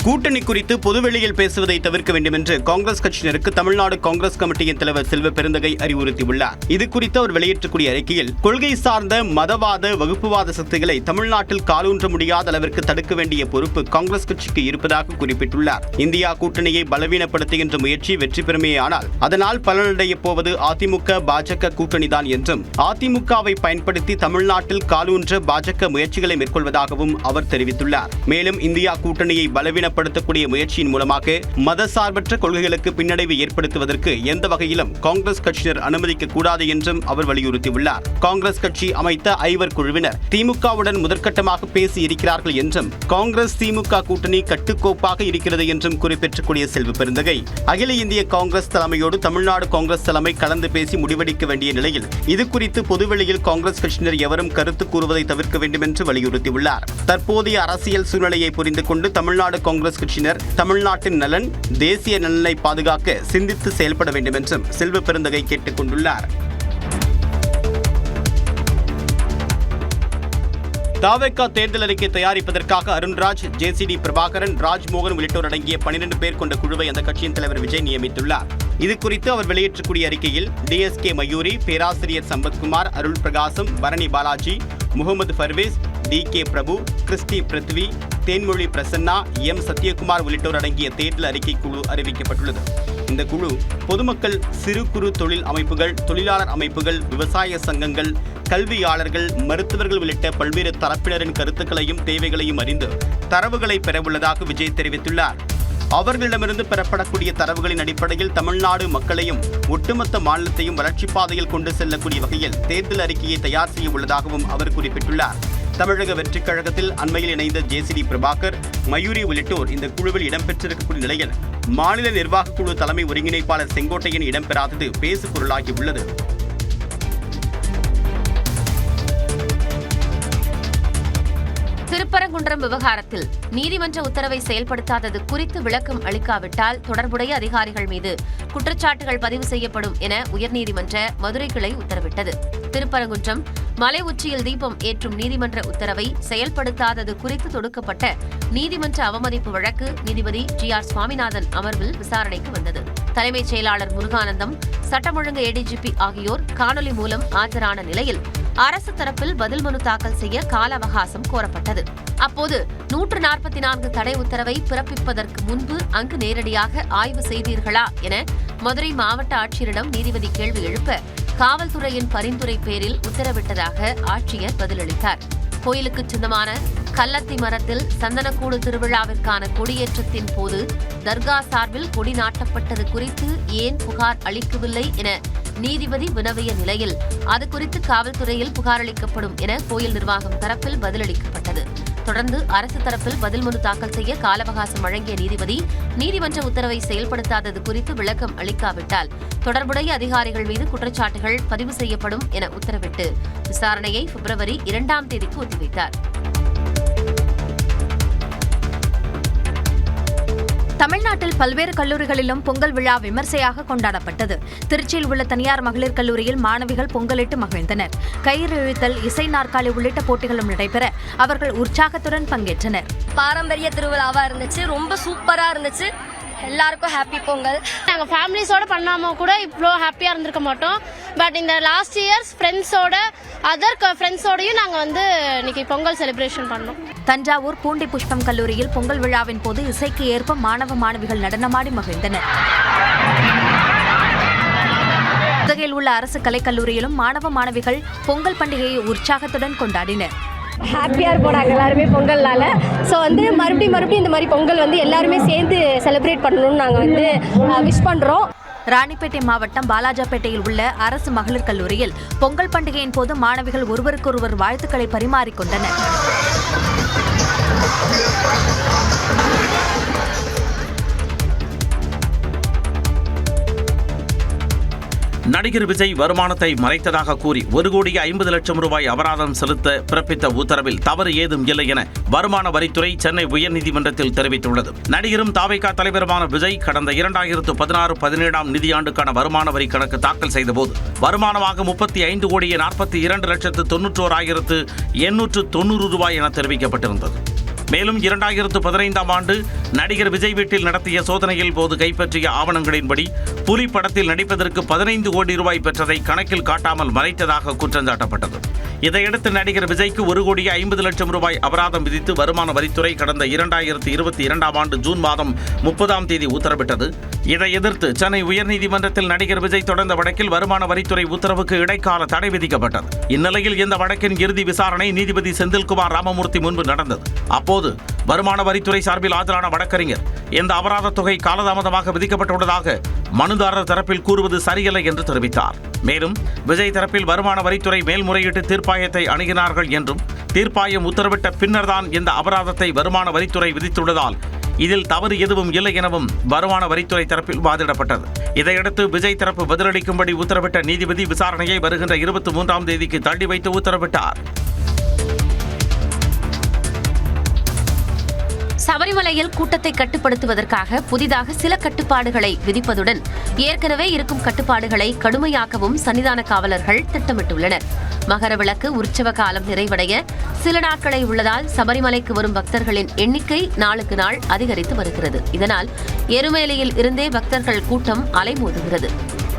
Speaker 12: கூட்டணி குறித்து பொதுவெளியில் பேசுவதை தவிர்க்க வேண்டும் என்று காங்கிரஸ் கட்சியினருக்கு தமிழ்நாடு காங்கிரஸ் கமிட்டியின் தலைவர் செல்வ பெருந்தகை அறிவுறுத்தியுள்ளார். இது குறித்து அவர் வெளியிட்டக்கூடிய அறிக்கையில், கொள்கை சார்ந்த மதவாத வகுப்புவாத சக்திகளை தமிழ்நாட்டில் காலூன்ற முடியாத அளவிற்கு தடுக்க வேண்டிய பொறுப்பு காங்கிரஸ் கட்சிக்கு இருப்பதாக குறிப்பிட்டுள்ளார். இந்தியா கூட்டணியை பலவீனப்படுத்துகின்ற முயற்சி வெற்றி பெறுமேயானால் அதனால் பலனடைய போவது அதிமுக பாஜக கூட்டணிதான் என்றும், அதிமுகவை பயன்படுத்தி தமிழ்நாட்டில் காலூன்ற பாஜக முயற்சிகளை மேற்கொள்வதாகவும் அவர் தெரிவித்துள்ளார். மேலும் இந்தியா கூட்டணியை பலவீனப்படுத்தக்கூடிய முயற்சியின் மூலமாக மதசார்பற்ற கொள்கைகளுக்கு பின்னடைவு ஏற்படுத்துவதற்கு எந்த வகையிலும் காங்கிரஸ் கட்சியினர் அனுமதிக்க கூடாது என்றும் அவர் வலியுறுத்தியுள்ளார். காங்கிரஸ் கட்சி அமைத்த ஐவர் குழுவினர் திமுகவுடன் முதற்கட்டமாக பேசி இருக்கிறார்கள் என்றும், காங்கிரஸ் திமுக கூட்டணி கட்டுக்கோப்பாக இருக்கிறது என்றும் குறிப்பிட்டக்கூடிய செல்வ பெருந்தகை, அகில இந்திய காங்கிரஸ் தலைமையோடு தமிழ்நாடு காங்கிரஸ் தலைமை கலந்து பேசி முடிவெடுக்க வேண்டிய நிலையில் இது குறித்து பொதுவெளியில் காங்கிரஸ் கட்சியினர் எவரும் கருத்து கூறுவதை தவிர்க்க வேண்டும் என்று வலியுறுத்தியுள்ளார். தற்போதைய அரசியல் சூழ்நிலையை புரிந்து கொண்டு தமிழ்நாடு காங்கிரஸ் கட்சியினர் தமிழ்நாட்டின் நலன், தேசிய நலனை பாதுகாக்க சிந்தித்து செயல்பட வேண்டும் என்றும் செல்வ பெருந்தகை கேட்டுக் கொண்டுள்ளார். தாவேகா தேர்தல் அறிக்கை தயாரிப்பதற்காக அருண்ராஜ், JCD பிரபாகரன், ராஜ்மோகன் உள்ளிட்டோர் அடங்கிய 12 பேர் கொண்ட குழுவை அந்த கட்சியின் தலைவர் விஜய் நியமித்துள்ளார். இது குறித்து அவர் வெளியிட்டக்கூடிய அறிக்கையில், DSK மயூரி, பேராசிரியர் சம்பத்குமார், அருள் பிரகாசம், பரணி பாலாஜி, முகமது பர்வேஸ், DK பிரபு, கிறிஸ்டி பிருத்வி, தேன்மொழி பிரசன்னா, M சத்யகுமார் உள்ளிட்டோர் அடங்கிய தேர்தல் அறிக்கை குழு அறிவிக்கப்பட்டுள்ளது. இந்த குழு பொதுமக்கள், சிறு குறு தொழில் அமைப்புகள், தொழிலாளர் அமைப்புகள், விவசாய சங்கங்கள், கல்வியாளர்கள், மருத்துவர்கள் உள்ளிட்ட பல்வேறு தரப்பினரின் கருத்துக்களையும் தேவைகளையும் அறிந்து தரவுகளை பெறவுள்ளதாக விஜய் தெரிவித்துள்ளார். அவர்களிடமிருந்து பெறப்படக்கூடிய தரவுகளின் அடிப்படையில் தமிழ்நாடு மக்களையும் ஒட்டுமொத்த மாநிலத்தையும் வளர்ச்சிப் பாதையில் கொண்டு செல்லக்கூடிய வகையில் தேர்தல் அறிக்கையை தயார் செய்ய உள்ளதாகவும் அவர் குறிப்பிட்டுள்ளார். தமிழக வெற்றிக் கழகத்தில் அண்மையில் இணைந்த JCD பிரபாகர், மயூரி உள்ளிட்டோர் இந்த குழுவில் இடம்பெற்றிருக்கக்கூடிய நிலையில் மாநில நிர்வாக குழு தலைமை ஒருங்கிணைப்பாளர் செங்கோட்டையன் இடம்பெறாதது பேசு பொருளாகியுள்ளது.
Speaker 1: திருப்பரங்குன்றம் விவகாரத்தில் நீதிமன்ற உத்தரவை செயல்படுத்தாதது குறித்து விளக்கம் அளிக்காவிட்டால் தொடர்புடைய அதிகாரிகள் மீது குற்றச்சாட்டுகள் பதிவு செய்யப்படும் என உயர்நீதிமன்ற மதுரை கிளை உத்தரவிட்டது. திருப்பரங்குன்றம் மலை உச்சியில் தீபம் ஏற்றும் நீதிமன்ற உத்தரவை செயல்படுத்தாதது குறித்து தொடுக்கப்பட்ட நீதிமன்ற அவமதிப்பு வழக்கு நீதிபதி GR சுவாமிநாதன் அமர்வில் விசாரணைக்கு வந்தது. தலைமைச் செயலாளர் முருகானந்தம், சட்டம் ஒழுங்கு ADGP ஆகியோர் காணொலி மூலம் ஆஜரான நிலையில் அரசு தரப்பில் பதில் மனு தாக்கல் செய்ய கால அவகாசம் கோரப்பட்டது. அப்போது 144 தடை உத்தரவை பிறப்பிப்பதற்கு முன்பு அங்கு நேரடியாக ஆய்வு செய்தீர்களா என மதுரை மாவட்ட ஆட்சியரிடம் நீதிபதி கேள்வி எழுப்ப காவல்துறையின் பரிந்துரை பேரில் உத்தரவிட்டதாக ஆட்சியர் பதிலளித்தார். கோயிலுக்கு சொந்தமான கல்லத்தி மரத்தில் சந்தனக்கூடு திருவிழாவிற்கான கொடியேற்றத்தின் போது தர்கா சார்பில் கொடி நாட்டப்பட்டது குறித்து ஏன் புகார் அளிக்கவில்லை என நீதிபதி வினவிய நிலையில் அது குறித்து காவல்துறையில் புகார் அளிக்கப்படும் என கோயில் நிர்வாகம் தரப்பில் பதிலளிக்கப்பட்டது. தொடர்ந்து அரசு தரப்பில் பதில் மனு தாக்கல் செய்ய கால அவகாசம் வழங்கிய நீதிபதி நீதிமன்ற உத்தரவை செயல்படுத்தாதது குறித்து விளக்கம் அளிக்காவிட்டால் தொடர்புடைய அதிகாரிகள் மீது குற்றச்சாட்டுகள் பதிவு செய்யப்படும் என உத்தரவிட்டு விசாரணையை பிப்ரவரி 2ஆம் தேதிக்கு ஒத்திவைத்தார்.
Speaker 5: தமிழ்நாட்டில் பல்வேறு கல்லூரிகளிலும் பொங்கல் விழா விமர்சையாக கொண்டாடப்பட்டது. திருச்சியில் உள்ள தனியார் மகளிர் கல்லூரியில் மாணவிகள் பொங்கலிட்டு மகிழ்ந்தனர். கயிறு இழுத்தல், இசை நாற்காலி உள்ளிட்ட போட்டிகளும் நடைபெற அவர்கள் உற்சாகத்துடன் பங்கேற்றனர்.
Speaker 13: பாரம்பரிய திருவிழாவா இருந்துச்சு, ரொம்ப சூப்பரா இருந்துச்சு. எல்லாருக்கும் ஹாப்பி பொங்கல். நாங்கள் ஃபேமிலிஸோட பண்ணாம கூட இவ்வளோ ஹாப்பியாக இருந்திருக்க மாட்டோம். பட் இந்த லாஸ்ட் இயர்ஸ் ஃப்ரெண்ட்ஸோட ஃப்ரெண்ட்ஸோடையும் நாங்கள் இன்னைக்கு பொங்கல் செலிப்ரேஷன் பண்ணோம்.
Speaker 5: தஞ்சாவூர் பூண்டி புஷ்பம் கல்லூரியில் பொங்கல் விழாவின் போது இசைக்கு ஏற்ப மாணவ மாணவிகள் நடனமாடி மகிழ்ந்தனர். உதகையில் உள்ள அரசு கலைக்கல்லூரியிலும் மாணவ மாணவிகள் பொங்கல் பண்டிகையை உற்சாகத்துடன் கொண்டாடினர்.
Speaker 13: ஹாப்பியாக இருப்போம் நாங்கள் எல்லாருமே பொங்கல்னால. ஸோ மறுபடியும் இந்த மாதிரி பொங்கல் எல்லாருமே சேர்ந்து செலிப்ரேட் பண்ணணும்னு நாங்கள் விஷ் பண்ணுறோம்.
Speaker 5: ராணிப்பேட்டை மாவட்டம் பாலாஜாப்பேட்டையில் உள்ள அரசு மகளிர் கல்லூரியில் பொங்கல் பண்டிகையின் போது மாணவிகள் ஒருவருக்கொருவர் வாழ்த்துக்களை பரிமாறிக்கொண்டனர்.
Speaker 2: நடிகர் விஜய் வருமானத்தை மறைத்ததாக கூறி 1,50,00,000 ரூபாய் அபராதம் செலுத்த பிறப்பித்த உத்தரவில் தவறு ஏதும் இல்லை என வருமான வரித்துறை சென்னை உயர்நீதிமன்றத்தில் தெரிவித்துள்ளது. நடிகரும் தாவேகா தலைவருமான விஜய் கடந்த 2016-17 நிதியாண்டுக்கான வருமான வரி கணக்கு தாக்கல் செய்தபோது வருமானமாக 35,42,91,890 ரூபாய் என தெரிவிக்கப்பட்டிருந்தது. மேலும் 2015ஆம் ஆண்டு நடிகர் விஜய் வீட்டில் நடத்திய சோதனையில் போது கைப்பற்றிய ஆவணங்களின்படி புலி படத்தில் நடிப்பதற்கு 15 கோடி ரூபாய் பெற்றதை கணக்கில் காட்டாமல் மறைத்ததாக குற்றஞ்சாட்டப்பட்டது. இதையடுத்து நடிகர் விஜய்க்கு 1,50,00,000 ரூபாய் அபராதம் விதித்து வருமான வரித்துறை கடந்த 2022ஆம் ஆண்டு ஜூன் மாதம் 30ஆம் தேதி உத்தரவிட்டது. இதை எதிர்த்து சென்னை உயர்நீதிமன்றத்தில் நடிகர் விஜய் தொடர்ந்த வழக்கில் வருமான வரித்துறை உத்தரவுக்கு இடைக்கால தடை விதிக்கப்பட்டது. இந்நிலையில் இந்த வழக்கின் இறுதி விசாரணை நீதிபதி செந்தில்குமார் ராமமூர்த்தி முன்பு நடந்தது. அப்போது வருமான வரித்துறை சார்பில் ஆஜரான வழக்கறிஞர் இந்த அபராத தொகை காலதாமதமாக விதிக்கப்பட்டுள்ளதாக மனுதாரர் தரப்பில் கூறுவது சரியல்ல என்று தெரிவித்தார். மேலும் விஜய் தரப்பில் வருமான வரித்துறை மேல்முறையீட்டு தீர்ப்பாயத்தை அணுகினார்கள் என்றும் தீர்ப்பாயம் உத்தரவிட்ட பின்னர்தான் இந்த அபராதத்தை வருமான வரித்துறை விதித்துள்ளதால் இதில் தவறு எதுவும் இல்லை எனவும் வருமான வரித்துறை தரப்பில் வாதிடப்பட்டது. இதையடுத்து விஜய் தரப்பு பதிலளிக்கும்படி உத்தரவிட்ட நீதிபதி விசாரணையை வருகின்ற 23ஆம் தேதிக்கு தள்ளி வைத்து உத்தரவிட்டார்.
Speaker 1: சபரிமலையில் கூட்டத்தை கட்டுப்படுத்துவதற்காக புதிதாக சில கட்டுப்பாடுகளை விதிப்பதுடன் ஏற்கனவே இருக்கும் கட்டுப்பாடுகளை கடுமையாக்கவும் சன்னிதான காவலர்கள் திட்டமிட்டுள்ளனர். மகர விளக்கு உற்சவ காலம் நிறைவடைய சில நாட்களை உள்ளதால் சபரிமலைக்கு வரும் பக்தர்களின் எண்ணிக்கை நாளுக்கு நாள் அதிகரித்து வருகிறது. இதனால் எருமேலியில் இருந்தே பக்தர்கள் கூட்டம் அலைமோதுகிறது.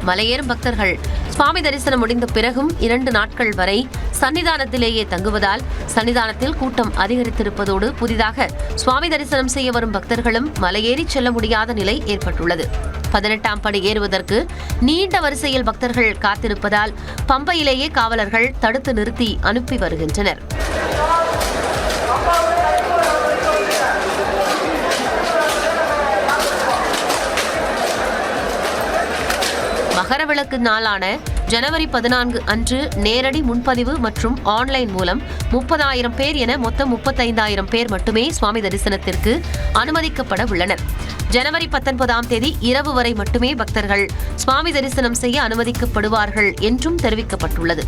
Speaker 1: மலையேறும் பக்தர்கள் சுவாமி தரிசனம் முடிந்த பிறகும் 2 நாட்கள் வரை சன்னிதானத்திலேயே தங்குவதால் சன்னிதானத்தில் கூட்டம் அதிகரித்திருப்பதோடு புதிதாக சுவாமி தரிசனம் செய்ய வரும் பக்தர்களும் மலையேறி செல்ல முடியாத நிலை ஏற்பட்டுள்ளது. 18ஆம் படி ஏறுவதற்கு நீண்ட வரிசையில் பக்தர்கள் காத்திருப்பதால் பம்பையிலேயே காவலர்கள் தடுத்து நிறுத்தி அனுப்பி வருகின்றனர். மகரவிளக்கு நாளான ஜனவரி 14 அன்று நேரடி முன்பதிவு மற்றும் ஆன்லைன் மூலம் 30,000 பேர் என மொத்தம் 35,000 பேர் மட்டுமே சுவாமி தரிசனத்திற்கு அனுமதிக்கப்பட உள்ளனர். ஜனவரி 19ஆம் தேதி இரவு வரை மட்டுமே பக்தர்கள் சுவாமி தரிசனம் செய்ய அனுமதிக்கப்படுவார்கள் என்றும் தெரிவிக்கப்பட்டுள்ளது.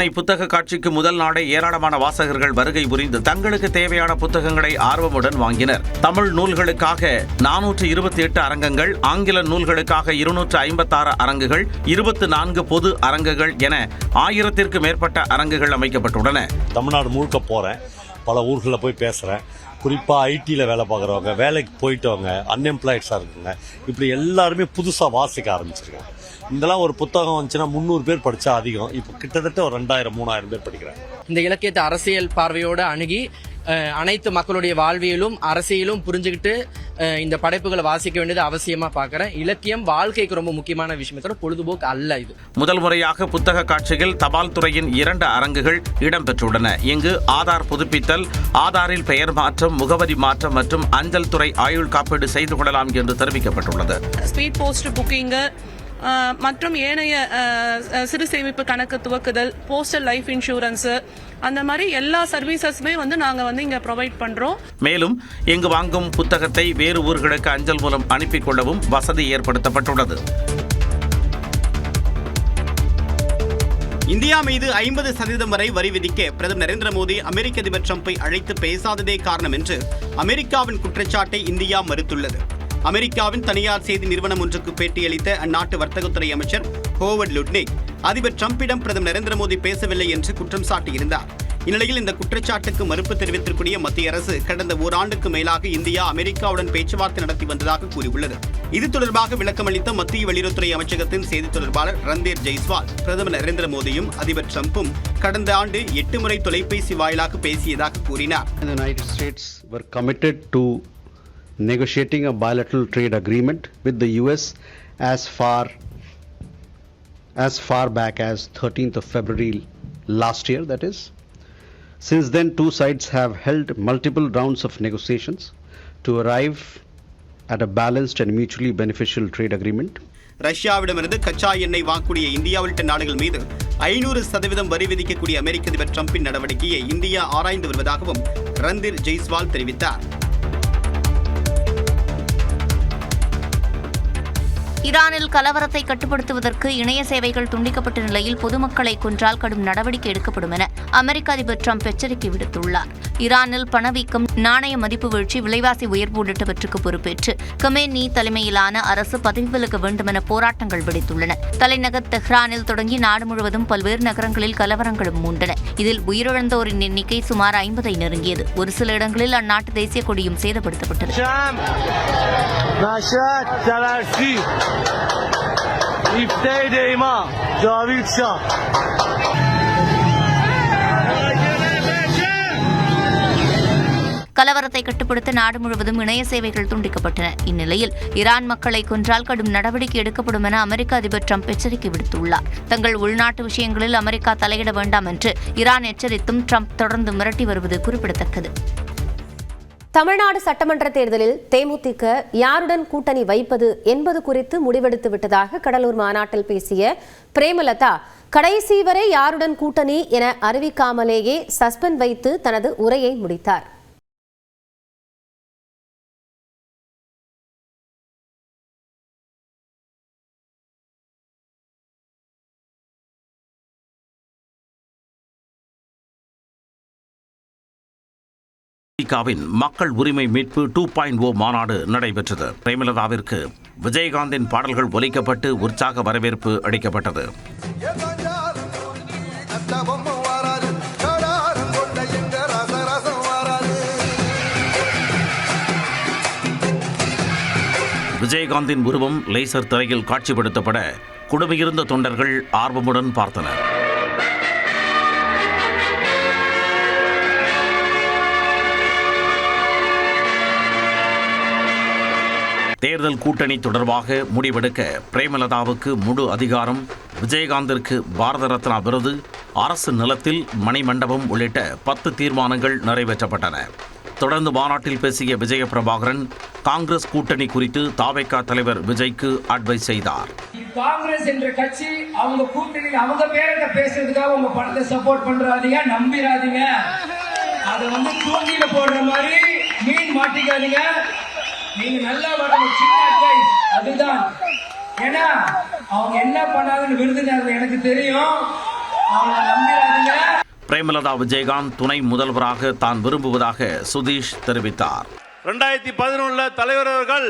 Speaker 2: சென்னை புத்தக காட்சிக்கு முதல் நாளே ஏராளமான வாசகர்கள் வருகை புரிந்து தங்களுக்கு தேவையான புத்தகங்களை ஆர்வமுடன் வாங்கினர். தமிழ் நூல்களுக்காக 428 அரங்கங்கள், ஆங்கில நூல்களுக்காக 256 அரங்குகள், 24 பொது அரங்குகள் என 1000த்திற்கு மேற்பட்ட அரங்குகள் அமைக்கப்பட்டுள்ளன.
Speaker 14: தமிழ்நாடு முழுக்க போறேன், பல ஊர்களில் போய் பேசுறேன். குறிப்பாக ஐடியில் வேலை பார்க்குறவங்க, வேலைக்கு போயிட்டவங்க, அன்எம்ப்ளாய்ட்ஸாக இருக்குங்க, இப்படி எல்லாருமே புதுசாக வாசிக்க ஆரம்பிச்சிருக்காங்க. இதெல்லாம் ஒரு புத்தகம் வந்துச்சுன்னா 300 பேர் படித்தா அதிகம். இப்போ கிட்டத்தட்ட ஒரு 2000-3000 பேர் படிக்கிறாங்க.
Speaker 15: இந்த இலக்கியத்தை அரசியல் பார்வையோடு அணுகி அனைத்து மக்களுடைய வாழ்வியலும் அரசியலும் புரிஞ்சுக்கிட்டு இந்த படைப்புகளை வாசிக்க வேண்டியது அவசியமா பார்க்கிறேன். இலக்கியம் வாழ்க்கைக்கு ரொம்ப முக்கியமான விஷயத்தோட பொழுதுபோக்கு அல்ல. இது
Speaker 2: முதல் முறையாக புத்தக காட்சியில் தபால் துறையின் 2 அரங்குகள் இடம்பெற்றுள்ளன. இங்கு ஆதார் புதுப்பித்தல், ஆதாரில் பெயர் மாற்றம், முகவரி மாற்றம் மற்றும் அஞ்சல் துறை ஆயுள் காப்பீடு செய்து கொள்ளலாம் என்று தெரிவிக்கப்பட்டுள்ளது.
Speaker 16: ஸ்பீட் போஸ்ட் புக்கிங் மற்றும் ஏனைய சிறு சேமிப்பு கணக்கு துவக்குதல், போஸ்டல் லைஃப் இன்சூரன்ஸ், அந்த மாதிரி எல்லா சர்வீசஸுமே நாங்கள் இங்கே ப்ரொவைட் பண்ணுறோம்.
Speaker 2: மேலும் இங்கு வாங்கும் புத்தகத்தை வேறு ஊர்களுக்கு அஞ்சல் மூலம் அனுப்பிக் கொள்ளவும் வசதி ஏற்படுத்தப்பட்டுள்ளது.
Speaker 12: இந்தியா மீது 50% வரை வரி விதிக்க பிரதமர் நரேந்திர மோடி அமெரிக்க அதிபர் ட்ரம்பை அழைத்து பேசாததே காரணம் என்று அமெரிக்காவின் குற்றச்சாட்டை இந்தியா மறுத்துள்ளது. அமெரிக்காவின் தனியார் செய்தி நிறுவனம் ஒன்றுக்கு பேட்டியளித்த அந்நாட்டு வர்த்தகத்துறை அமைச்சர் ஹோவர்ட் லுட்னிக் அதிபர் ட்ரம்பிடம் பிரதமர் நரேந்திர மோடி பேசவில்லை என்று குற்றம் சாட்டியிருந்தார். இந்நிலையில் இந்த குற்றச்சாட்டுக்கு மறுப்பு தெரிவித்திருக்கூடிய மத்திய அரசு கடந்த ஓராண்டுக்கு மேலாக இந்தியா அமெரிக்காவுடன் பேச்சுவார்த்தை நடத்தி வந்ததாக கூறியுள்ளது. இது தொடர்பாக விளக்கமளித்த மத்திய வெளியுறவுத்துறை அமைச்சகத்தின் செய்தி தொடர்பாளர் ரந்தீர் ஜெய்ஸ்வால், பிரதமர் நரேந்திர மோடியும் அதிபர் ட்ரம்பும் கடந்த ஆண்டு 8 முறை தொலைபேசி வாயிலாக பேசியதாக கூறினார்.
Speaker 17: negotiating a bilateral trade agreement with the US as far back as 13th of February last year, that is. Since then, two sides have held multiple rounds of negotiations to arrive at a balanced and mutually beneficial trade agreement.
Speaker 12: ரஷ்யாவிடமிருந்து கச்சா எண்ணெய் வாங்கக்கூடிய இந்தியா உள்ளிட்ட நாடுகள் மீது 500% வரி விதிக்கக்கூடிய அமெரிக்க அதிபர் ட்ரம்பின் நடவடிக்கையை இந்தியா ஆராய்ந்து வருவதாகவும் ரந்தீர் ஜெய்ஸ்வால் தெரிவித்தார்.
Speaker 5: ஈரானில் கலவரத்தை கட்டுப்படுத்துவதற்கு இணைய சேவைகள் துண்டிக்கப்பட்ட நிலையில் பொதுமக்களை கொன்றால் கடும் நடவடிக்கை எடுக்கப்படும் என அமெரிக்க அதிபர் ட்ரம்ப் எச்சரிக்கை விடுத்துள்ளார். ஈரானில் பணவீக்கம், நாணய மதிப்பு வீழ்ச்சி, விலைவாசி உயர்வு உள்ளிட்டவற்றுக்கு பொறுப்பேற்று கமேனி தலைமையிலான அரசு பதவி விலக வேண்டும் என போராட்டங்கள் வெடித்துள்ளன. தலைநகர் தெஹ்ரானில் தொடங்கி நாடு முழுவதும் பல்வேறு நகரங்களில் கலவரங்களும் மூண்டன. இதில் உயிரிழந்தோரின் எண்ணிக்கை சுமார் 50ஐ நெருங்கியது. ஒரு சில இடங்களில் அந்நாட்டு தேசிய கொடியும் சேதப்படுத்தப்பட்டது. கலவரத்தை கட்டுப்படுத்த நாடு முழுவதும் இணைய சேவைகள் துண்டிக்கப்பட்டன. இந்நிலையில் ஈரான் மக்களை கொன்றால் கடும் நடவடிக்கை எடுக்கப்படும் என அமெரிக்க அதிபர் ட்ரம்ப் எச்சரிக்கை விடுத்துள்ளார். தங்கள் உள்நாட்டு விஷயங்களில் அமெரிக்கா தலையிட வேண்டாம் என்று ஈரான் எச்சரித்தும் ட்ரம்ப் தொடர்ந்து மிரட்டி வருவது குறிப்பிடத்தக்கது.
Speaker 1: தமிழ்நாடு சட்டமன்ற தேர்தலில் தேமுதிக யாருடன் கூட்டணி வைப்பது என்பது குறித்து முடிவெடுத்து விட்டதாக கடலூர் மாநாட்டில் பேசிய பிரேமலதா, கடைசி வரை யாருடன் கூட்டணி என அறிவிக்காமலேயே சஸ்பெண்ட் வைத்து தனது உரையை முடித்தார்.
Speaker 2: அமெரிக்காவின் மக்கள் உரிமை மீட்பு 2.0 மாநாடு நடைபெற்றது. பிரேமலதாவிற்கு விஜயகாந்தின் பாடல்கள் ஒலிக்கப்பட்டு உற்சாக வரவேற்பு அளிக்கப்பட்டது. விஜயகாந்தின் உருவம் லேசர் திரையில் காட்சிப்படுத்தப்பட குடுமையிருந்த தொண்டர்கள் ஆர்வமுடன் பார்த்தனர். தேர்தல் கூட்டணி தொடர்பாக முடிவெடுக்க பிரேமலதாவுக்கு முழு அதிகாரம், விஜயகாந்திற்கு பாரத ரத்னா விருது, அரசு நிலத்தில் மணிமண்டபம் உள்ளிட்ட 10 தீர்மானங்கள் நிறைவேற்றப்பட்டன. தொடர்ந்து மாநாட்டில் பேசிய விஜய பிரபாகரன் காங்கிரஸ் கூட்டணி குறித்து தாவேகா தலைவர் விஜய்க்கு அட்வைஸ் செய்தார்.
Speaker 18: காங்கிரஸ் என்ற கட்சி அவங்க கூட்டணி அவங்க பேரை பேசுறதுக்காக உங்க பணத்தை சப்போர்ட் பண்றாதீங்க, நம்பிராதீங்க. அதை தூண்டில போடுற மாதிரி மீன் மாட்டிக்காதீங்க. நீங்க நல்லா வரணும், சின்ன அட்வைஸ் அதுதான். ஏன்னா அவங்க என்ன பண்ணாங்கன்னு விருதுநகர் எனக்கு தெரியும். அவங்க நம்பிடாதீங்க.
Speaker 2: பிரேமலதா விஜயகாந்த் துணை முதல்வராக தான் விரும்புவதாக சுதீஷ் தெரிவித்தார்.
Speaker 19: 2011 தலைவர் அவர்கள்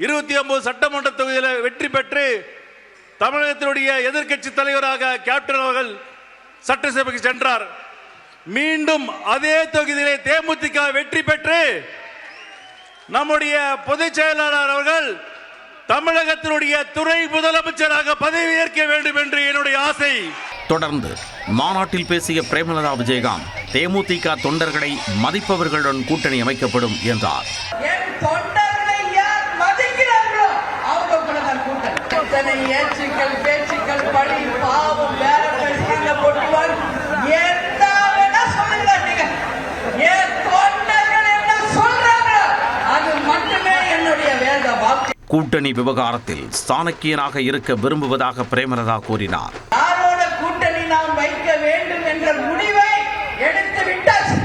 Speaker 19: 29 சட்டமன்ற தொகுதியில் வெற்றி பெற்று தமிழகத்தினுடைய எதிர்க்கட்சி தலைவராக கேப்டன் அவர்கள் சட்டசபைக்கு சென்றார். மீண்டும் அதே தொகுதியிலே தேமுதிக வெற்றி பெற்று நம்முடைய பொதுச் செயலாளர் அவர்கள் தமிழகத்தினுடைய துணை முதலமைச்சராக பதவியேற்க வேண்டும் என்று என்னுடைய ஆசை.
Speaker 2: தொடர்ந்து மாநாட்டில் பேசிய பிரேமலதா விஜயகாந்த் தேமுதிக தொண்டர்களை மதிப்பவர்களுடன் கூட்டணி அமைக்கப்படும் என்றார்.
Speaker 11: ஏச்சுக்கள் பேச்சுக்கள் படி பாவம் வேற பேசுறாங்க போட்டுவாங்க என்ன வேணா சொல்லுங்க. நீங்க ஏன் தொண்டர்கள் என்ன சொல்றாங்க அது மட்டுமே என்னுடைய வேத வாக்கு.
Speaker 2: கூட்டணி விவகாரத்தில் சாணக்கியனாக இருக்க விரும்புவதாக பிரேமலதா கூறினார்.
Speaker 11: யாரோட கூட்டணி நாம் வைக்க வேண்டும் என்ற முடிவை எடுத்து விட்டாச்சு.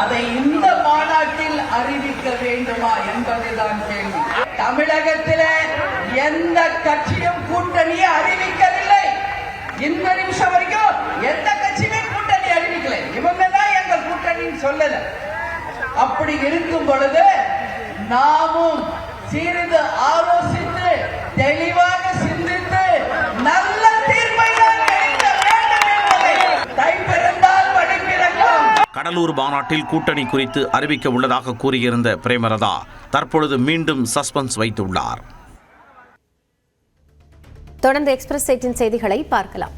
Speaker 11: அதை இந்த மாநாட்டில் அறிவிக்க வேண்டுமா என்பதுதான் கேள்வி. தமிழகத்திலே எந்த கட்சியும் கூட்டணியை அறிவிக்கவில்லை. இந்த நிமிஷம் வரைக்கும் எந்த கட்சியுமே கூட்டணி அறிவிக்கல. இவங்க தான் எங்க கூட்டணின்னு சொல்லல. அப்படி இருக்கும் பொழுது நாமும் சிறிது ஆலோசித்து தெளிவாக சிந்தித்து நல்ல தீர்ப்பை எடுக்க வேண்டும் என்பதை தைப்பிறந்தால் வழிபிறக்கும்.
Speaker 2: கடலூர் மாநாட்டில் கூட்டணி குறித்து அறிவிக்க உள்ளதாக கூறியிருந்த பிரேமலதா தற்பொழுது மீண்டும் சஸ்பென்ஸ் வைத்துள்ளார்.
Speaker 1: தொடர்ந்து எக்ஸ்பிரஸ் செய்தியின் செய்திகளை பார்க்கலாம்.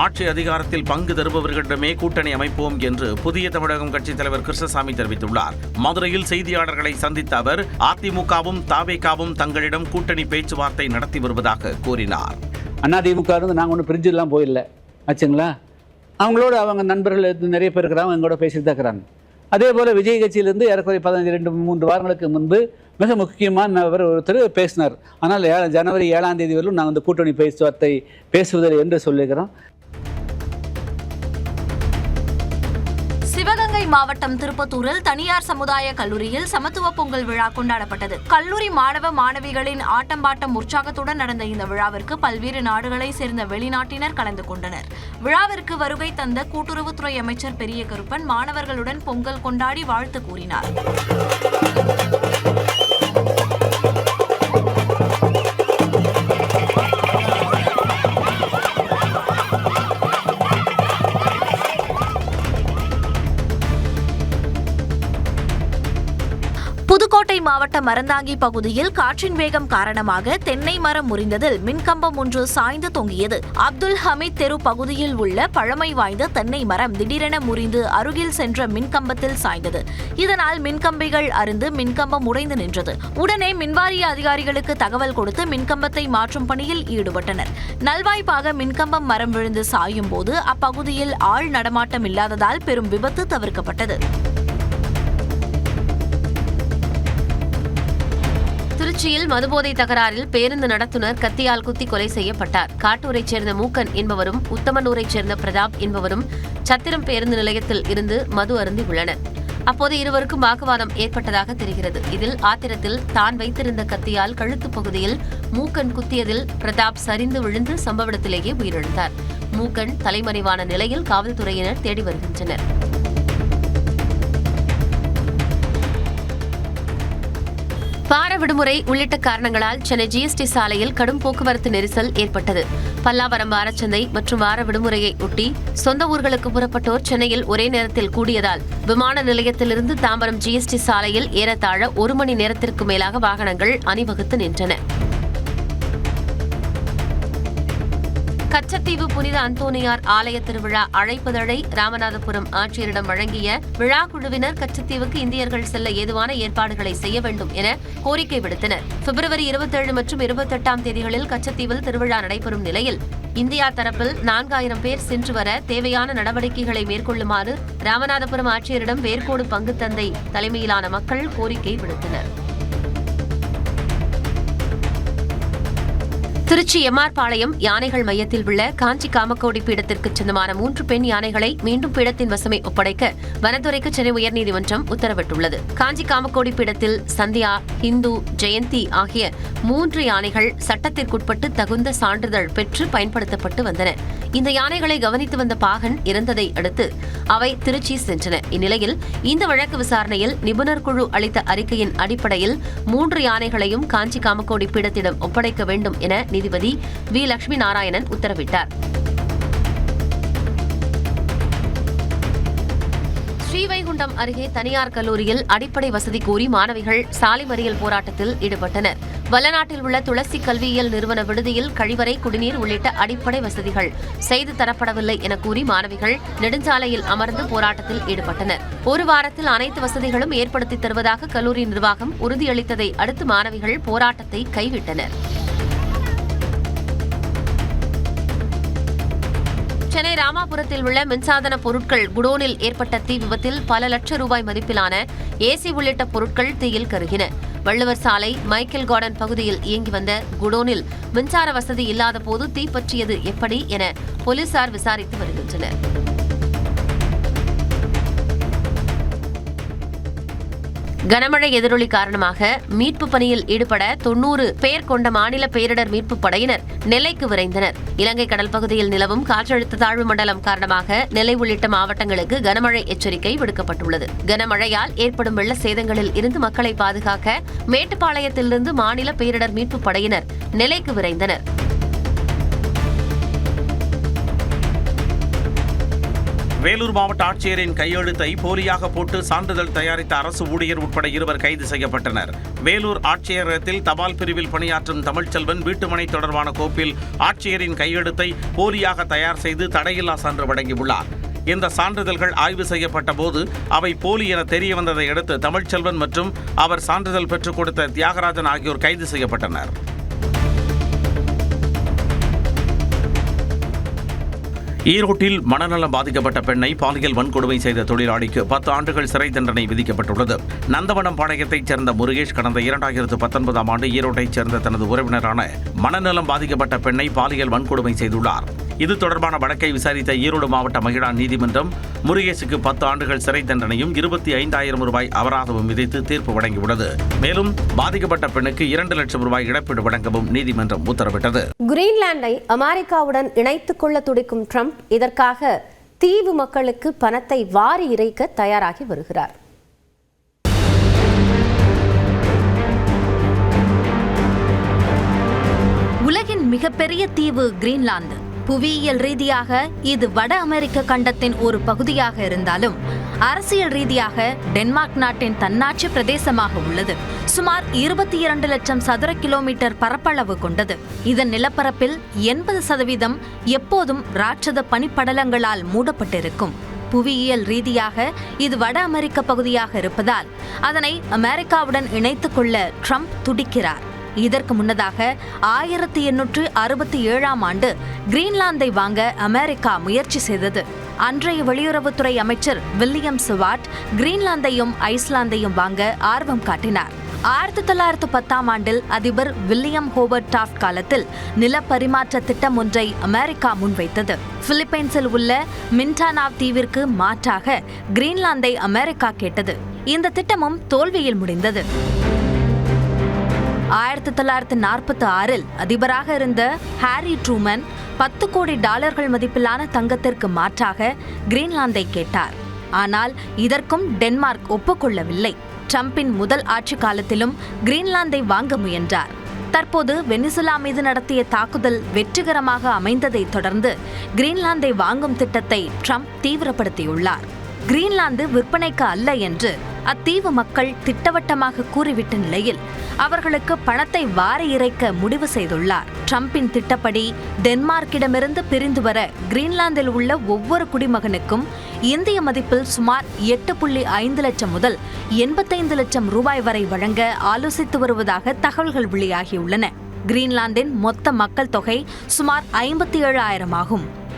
Speaker 2: ஆட்சி அதிகாரத்தில் பங்கு தருபவர்களிடமே கூட்டணி அமைப்போம் என்று புதிய தமிழகம் கட்சித் தலைவர் கிருஷ்ணசாமி தெரிவித்துள்ளார். மதுரையில் செய்தியாளர்களை சந்தித்த அவர் அதிமுகவும் தவேகாவும் தங்களிடம் கூட்டணி பேச்சுவார்த்தை நடத்தி வருவதாக கூறினார்.
Speaker 20: அதிமுக நாங்கள் ஒன்றும் பிரிஞ்சுலாம் போயிடல ஆச்சுங்களா. அவங்களோட அவங்க நண்பர்கள் நிறைய பேர் இருக்கிறாங்க, எங்களோட பேசிட்டு தான் இருக்கிறாங்க. அதே போல் விஜய் கட்சியிலிருந்து ஏறக்குறைய 2-3 வாரங்களுக்கு முன்பு மிக முக்கியமான ஒருத்தர் பேசினார். ஆனால் ஜனவரி 7ஆம் தேதி வரையிலும் நாங்கள் அந்த கூட்டணி பேச்சுவார்த்தை பேசுவதில்லை என்று சொல்லுகிறோம்.
Speaker 5: சிவகங்கை மாவட்டம் திருப்பத்தூரில் தனியார் சமுதாய கல்லூரியில் சமத்துவ பொங்கல் விழா கொண்டாடப்பட்டது. கல்லூரி மாணவ மாணவிகளின் ஆட்டம்பாட்டம் உற்சாகத்துடன் நடந்த இந்த விழாவிற்கு பல்வேறு நாடுகளை சேர்ந்த வெளிநாட்டினர் கலந்து கொண்டனர். விழாவிற்கு வருகை தந்த கூட்டுறவுத்துறை அமைச்சர் பெரிய கருப்பன் மாணவர்களுடன் பொங்கல் கொண்டாடி வாழ்த்து கூறினார். புதுக்கோட்டை மாவட்டம் மரந்தாங்கி பகுதியில் காற்றின் வேகம் காரணமாக தென்னை மரம் முறிந்ததில் மின்கம்பம் ஒன்று சாய்ந்து தொங்கியது. அப்துல் ஹமீத் தெரு பகுதியில் உள்ள பழமை வாய்ந்த தென்னை மரம் திடீரென முறிந்து அருகில் சென்ற மின்கம்பத்தில் சாய்ந்தது. இதனால் மின்கம்பிகள் அறுந்து மின்கம்பம் உடைந்து நின்றது. உடனே மின்வாரிய அதிகாரிகளுக்கு தகவல் கொடுத்து மின்கம்பத்தை மாற்றும் பணியில் ஈடுபட்டனர். நல்வாய்ப்பாக மின்கம்பம் மரம் விழுந்து சாயும் போது அப்பகுதியில் ஆள் நடமாட்டம் இல்லாததால் பெரும் விபத்து தவிர்க்கப்பட்டது. திருச்சியில் மதுபோதை தகராறில் பேருந்து நடத்துனர் கத்தியால் குத்தி கொலை செய்யப்பட்டார். காட்டூரைச் சேர்ந்த மூக்கன் என்பவரும் உத்தமனூரைச் சேர்ந்த பிரதாப் என்பவரும் சத்திரம் பேருந்து நிலையத்தில் இருந்து மது அருந்தி உள்ளனர். அப்போது இருவருக்கும் வாக்குவாதம் ஏற்பட்டதாக தெரிகிறது. இதில் ஆத்திரத்தில் தான் வைத்திருந்த கத்தியால் கழுத்து பகுதியில் மூக்கன் குத்தியதில் பிரதாப் சரிந்து விழுந்து சம்பவ இடத்திலேயே உயிரிழந்தார். மூக்கன் தலைமறைவான நிலையில் காவல்துறையினர் தேடி வருகின்றனர். வார விடுமுறை உள்ளிட்ட காரணங்களால் சென்னை ஜிஎஸ்டி சாலையில் கடும் போக்குவரத்து நெரிசல் ஏற்பட்டது. பல்லாவரம் வாரச்சந்தை மற்றும் வார விடுமுறையை ஒட்டி சொந்த ஊர்களுக்கு புறப்பட்டோர் சென்னையில் ஒரே நேரத்தில் கூடியதால் விமான நிலையத்திலிருந்து தாம்பரம் ஜிஎஸ்டி சாலையில் ஏறத்தாழ 1 மணி நேரத்திற்கு மேலாக வாகனங்கள் அணிவகுத்து நின்றன. கச்சத்தீவு புனித அந்தோனியார் ஆலய திருவிழா அழைப்பதழை ராமநாதபுரம் ஆட்சியரிடம் வழங்கிய விழா குழுவினர் கச்சத்தீவுக்கு இந்தியர்கள் செல்ல ஏதுவான ஏற்பாடுகளை செய்ய வேண்டும் என கோரிக்கை விடுத்தனர். பிப்ரவரி 27 மற்றும் 28ஆம் தேதிகளில் கச்சத்தீவில் திருவிழா நடைபெறும் நிலையில் இந்தியா தரப்பில் 4000 பேர் சென்று வர தேவையான நடவடிக்கைகளை மேற்கொள்ளுமாறு ராமநாதபுரம் ஆட்சியரிடம் வேர்க்கோடு பங்குத்தந்தை தலைமையிலான மக்கள் கோரிக்கை விடுத்தனர்.
Speaker 1: திருச்சி எம்ஆர் பாளையம் யானைகள் மையத்தில் உள்ள காஞ்சி காமக்கோடி பீடத்திற்கு சொந்தமான 3 பெண் யானைகளை மீண்டும் பீடத்தின் வசமே ஒப்படைக்க வனத்துறைக்கு சென்னை உயர்நீதிமன்றம் உத்தரவிட்டுள்ளது. காஞ்சி காமக்கோடி பீடத்தில் சந்தியா, ஹிந்து, ஜெயந்தி ஆகிய 3 யானைகள் சட்டத்திற்குட்பட்டு தகுந்த சான்றிதழ் பெற்று பயன்படுத்தப்பட்டு வந்தன. இந்த யானைகளை கவனித்து வந்த பாகன் இறந்ததை அடுத்து அவை திருச்சி சென்றன. இந்நிலையில் இந்த வழக்கு விசாரணையில் நிபுணர் குழு அளித்த அறிக்கையின் அடிப்படையில் 3 யானைகளையும் காஞ்சி காமக்கோடி பீடத்திடம் ஒப்படைக்க வேண்டும் என நீதிபதி வி. லட்சுமி நாராயணன் உத்தரவிட்டார். ஸ்ரீவைகுண்டம் அருகே தனியார் கல்லூரியில் அடிப்படை வசதி கோரி மாணவிகள் சாலை மறியல் போராட்டத்தில் ஈடுபட்டனர். வல்லநாட்டில் உள்ள துளசி கல்வியியல் நிறுவன விடுதியில் கழிவறை, குடிநீர் உள்ளிட்ட அடிப்படை வசதிகள் செய்து தரப்படவில்லை என கூறி மாணவிகள் நெடுஞ்சாலையில் அமர்ந்து போராட்டத்தில் ஈடுபட்டனர். ஒரு வாரத்தில் அனைத்து வசதிகளும் ஏற்படுத்தி தருவதாக கல்லூரி நிர்வாகம் உறுதியளித்ததை அடுத்து மாணவிகள் போராட்டத்தை கைவிட்டனர். சென்னை ராமாபுரத்தில் உள்ள மின்சாதன பொருட்கள் குடோனில் ஏற்பட்ட தீ விபத்தில் பல லட்சம் ரூபாய் மதிப்பிலான ஏசி உள்ளிட்ட பொருட்கள் தீயில் கருகின. வள்ளுவர் சாலை மைக்கேல் கார்டன் பகுதியில் இயங்கி வந்த குடோனில் மின்சார வசதி இல்லாத போது தீ பற்றியது எப்படி என போலீசார் விசாரித்து வருகின்றனர். கனமழை எதிரொலி காரணமாக மீட்பு பணியில் ஈடுபட 90 பேர் கொண்ட மாநில பேரிடர் மீட்பு படையினர் நெல்லைக்கு விரைந்தனர். இலங்கை கடல் பகுதியில் நிலவும் காற்றழுத்த தாழ்வு மண்டலம் காரணமாக நெல்லை உள்ளிட்ட மாவட்டங்களுக்கு கனமழை எச்சரிக்கை விடுக்கப்பட்டுள்ளது. கனமழையால் ஏற்படும் வெள்ள சேதங்களில் இருந்து மக்களை பாதுகாக்க மேட்டுப்பாளையத்திலிருந்து மாநில பேரிடர் மீட்பு படையினர் நெல்லைக்கு விரைந்தனர்.
Speaker 2: வேலூர் மாவட்ட ஆட்சியரின் கையெழுத்தை போலியாக போட்டு சான்றிதழ் தயாரித்த அரசு ஊழியர் உட்பட 2 கைது செய்யப்பட்டனர். வேலூர் ஆட்சியரகத்தில் தபால் பிரிவில் பணியாற்றும் தமிழ்ச்செல்வன் வீட்டுமனை தொடர்பான கோப்பில் ஆட்சியரின் கையெழுத்தை போலியாக தயார் செய்து தடையில்லா சான்று வழங்கியுள்ளார். இந்த சான்றிதழ்கள் ஆய்வு செய்யப்பட்ட போது அவை போலி என தெரிய வந்ததை அடுத்து தமிழ்ச்செல்வன் மற்றும் அவர் சான்றிதழ் பெற்றுக் கொடுத்த தியாகராஜன் ஆகியோர் கைது செய்யப்பட்டனர். ஈரோட்டில் மனநலம் பாதிக்கப்பட்ட பெண்ணை பாலியல் வன்கொடுமை செய்த தொழிலாளிக்கு 10 ஆண்டுகள் சிறை தண்டனை விதிக்கப்பட்டுள்ளது. நந்தவனம் பாளையத்தைச் சேர்ந்த முருகேஷ் கடந்த 2019ஆம் ஆண்டு ஈரோட்டைச் சேர்ந்த தனது உறவினரான மனநலம் பாதிக்கப்பட்ட பெண்ணை பாலியல் வன்கொடுமை செய்துள்ளார். இது தொடர்பான வழக்கை விசாரித்த ஈரோடு மாவட்ட மகிழா நீதிமன்றம் முருகேஷுக்கு 10 ஆண்டுகள் சிறை தண்டனையும் 25,000 ரூபாய் அபராதமும் விதித்து தீர்ப்பு வழங்கியுள்ளது. மேலும் பாதிக்கப்பட்ட பெண்ணுக்கு 2 லட்சம் ரூபாய் இழப்பீடு வழங்கவும் நீதிமன்றம் உத்தரவிட்டது.
Speaker 1: கிரீன்லாந்தை அமெரிக்காவுடன் இணைத்துக் கொள்ள துடிக்கும் ட்ரம்ப் இதற்காக தீவு மக்களுக்கு பணத்தை வாரி இறைக்க தயாராகி வருகிறார்.
Speaker 5: உலகின் மிகப்பெரிய தீவு கிரீன்லாந்து. புவியியல் ரீதியாக இது வட அமெரிக்க கண்டத்தின் ஒரு பகுதியாக இருந்தாலும் அரசியல் ரீதியாக டென்மார்க் நாட்டின் தன்னாட்சி பிரதேசமாக உள்ளது. சுமார் 22 லட்சம் சதுர கிலோமீட்டர் பரப்பளவு கொண்டது. இதன் நிலப்பரப்பில் 80% எப்போதும் ராட்சத பனிப்படலங்களால் மூடப்பட்டிருக்கும். புவியியல் ரீதியாக இது வட அமெரிக்க பகுதியாக இருப்பதால் அதனை அமெரிக்காவுடன் இணைத்துக் கொள்ள ட்ரம்ப் துடிக்கிறார். இதற்கு முன்னதாக 1867ஆம் ஆண்டு கிரீன்லாந்தை வாங்க அமெரிக்கா முயற்சி செய்தது. அன்றைய வெளியுறவுத்துறை அமைச்சர் வில்லியம் சுவாட் கிரீன்லாந்தையும் ஐஸ்லாந்தையும் வாங்க ஆர்வம் காட்டினார். 1910ஆம் ஆண்டில் அதிபர் வில்லியம் ஹோவர்ட் டாஃப்ட் காலத்தில் நில பரிமாற்ற திட்டம் ஒன்றை அமெரிக்கா முன்வைத்தது. பிலிப்பைன்ஸில் உள்ள மின்டானாவ் தீவிற்கு மாற்றாக கிரீன்லாந்தை அமெரிக்கா கேட்டது. இந்த திட்டமும் தோல்வியில் முடிந்தது. 1946இல் அதிபராக இருந்த ஹாரி ட்ரூமன் $10 கோடி மதிப்பிலான தங்கத்திற்கு மாற்றாக கிரீன்லாந்தை கேட்டார். ஆனால் இதற்கும் டென்மார்க் ஒப்புக்கொள்ளவில்லை. ட்ரம்பின் முதல் ஆட்சி காலத்திலும் கிரீன்லாந்தை வாங்க முயன்றார். தற்போது வெனிசுலா மீது நடத்திய தாக்குதல் வெற்றிகரமாக அமைந்ததை தொடர்ந்து கிரீன்லாந்தை வாங்கும் திட்டத்தை ட்ரம்ப் தீவிரப்படுத்தியுள்ளார். கிரீன்லாந்து விற்பனைக்கு அல்ல என்று அத்தீவு மக்கள் திட்டவட்டமாக கூறிவிட்ட நிலையில் அவர்களுக்கு பணத்தை வாரி இறைக்க முடிவு செய்துள்ளார். ட்ரம்பின் திட்டப்படி டென்மார்க்கிடமிருந்து பிரிந்து வர கிரீன்லாந்தில் உள்ள ஒவ்வொரு குடிமகனுக்கும் இந்திய மதிப்பில் சுமார் 8.5 லட்சம் முதல் 85 லட்சம் ரூபாய் வரை வழங்க ஆலோசித்து வருவதாக தகவல்கள் வெளியாகியுள்ளன. கிரீன்லாந்தின் மொத்த மக்கள் தொகை சுமார் 57,000 ஆகும்.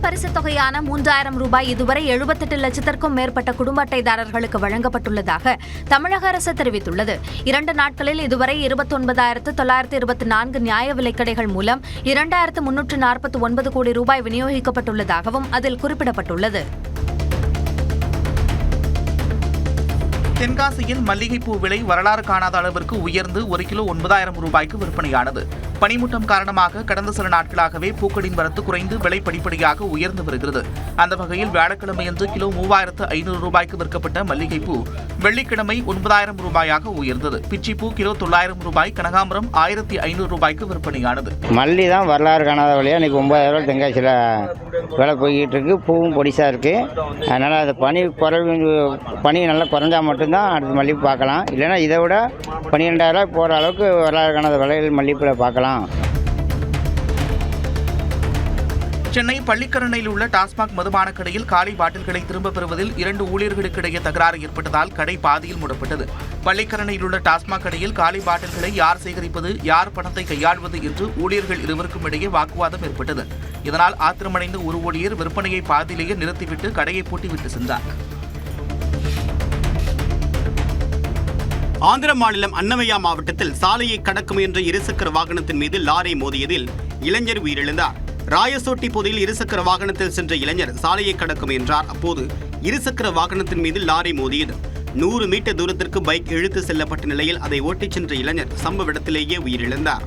Speaker 5: முதல் பரிசுத் தொகையான 3000 ரூபாய் இதுவரை 78 லட்சத்திற்கும் மேற்பட்ட குடும்ப அட்டைதாரர்களுக்கு வழங்கப்பட்டுள்ளதாக தமிழக அரசு தெரிவித்துள்ளது. 2 நாட்களில் இதுவரை 29,924 நியாய விலைக்கடைகள் மூலம் 2,349 கோடி ரூபாய் விநியோகிக்கப்பட்டுள்ளதாகவும் அதில் குறிப்பிடப்பட்டுள்ளது.
Speaker 12: தென்காசியில் மல்லிகைப்பூ விலை வரலாறு காணாத அளவிற்கு உயர்ந்து 1 கிலோ 9,000 ரூபாய்க்கு விற்பனையானது. பனிமூட்டம் காரணமாக கடந்த சில நாட்களாகவே பூக்களின் வரத்து குறைந்து விலை படிப்படியாக உயர்ந்து வருகிறது. அந்த வகையில் வியாழக்கிழமையன்று கிலோ 3,500 ரூபாய்க்கு விற்கப்பட்ட மல்லிகைப்பூ வெள்ளிக்கிழமை 9,000 ரூபாயாக உயர்ந்தது. பிச்சிப்பூ கிலோ 900 ரூபாய், கனகாம்பரம் 1,500 ரூபாய்க்கு விற்பனையானது.
Speaker 21: மல்லி தான் வரலாறு காணாத விலையா இன்னைக்கு 9,000 தென்காசியில் விலை போய்கிட்டு இருக்கு. பூவும் பொடிசாக இருக்கு. அதனால அது பனி நல்லா குறைஞ்சா மட்டும்தான் அடுத்து மல்லிகைப்பூ பார்க்கலாம். இல்லைன்னா இதை விட 12,000 போகிற அளவுக்கு வரலாறு காணாத விலையில் மல்லிகைப்பூவில் பார்க்கலாம்.
Speaker 12: சென்னை பள்ளிக்கரணையில் உள்ள டாஸ்மாக் மதுபான கடையில் காலி பாட்டில்களை திரும்பப் பெறுவதில் 2 ஊழியர்களுக்கிடையே தகராறு ஏற்பட்டதால் கடை பாதியில் மூடப்பட்டது. பள்ளிக்கரணையில் உள்ள டாஸ்மாக் கடையில் காலி பாட்டில்களை யார் சேகரிப்பது, யார் பணத்தை கையாள்வது என்று ஊழியர்கள் இருவருக்கும் இடையே வாக்குவாதம் ஏற்பட்டது. இதனால் ஆத்திரமடைந்த ஒரு ஊழியர் விற்பனையை பாதியிலேயே நிறுத்திவிட்டு கடையை பூட்டிவிட்டு சென்றார். ஆந்திர மாநிலம் அன்னமய்யா மாவட்டத்தில் சாலையை கடக்க முயன்ற இருசக்கர வாகனத்தின் மீது லாரி மோதியதில் இளைஞர் உயிரிழந்தார். ராயசோட்டி பகுதியில் இருசக்கர வாகனத்தில் சென்ற இளைஞர் சாலையை கடக்க முயன்றார். அப்போது இருசக்கர வாகனத்தின் மீது லாரி மோதியது. 100 மீட்டர் தூரத்திற்கு பைக் இழுத்து செல்லப்பட்ட நிலையில் அதை ஓட்டிச் சென்ற இளைஞர் சம்பவ இடத்திலேயே உயிரிழந்தார்.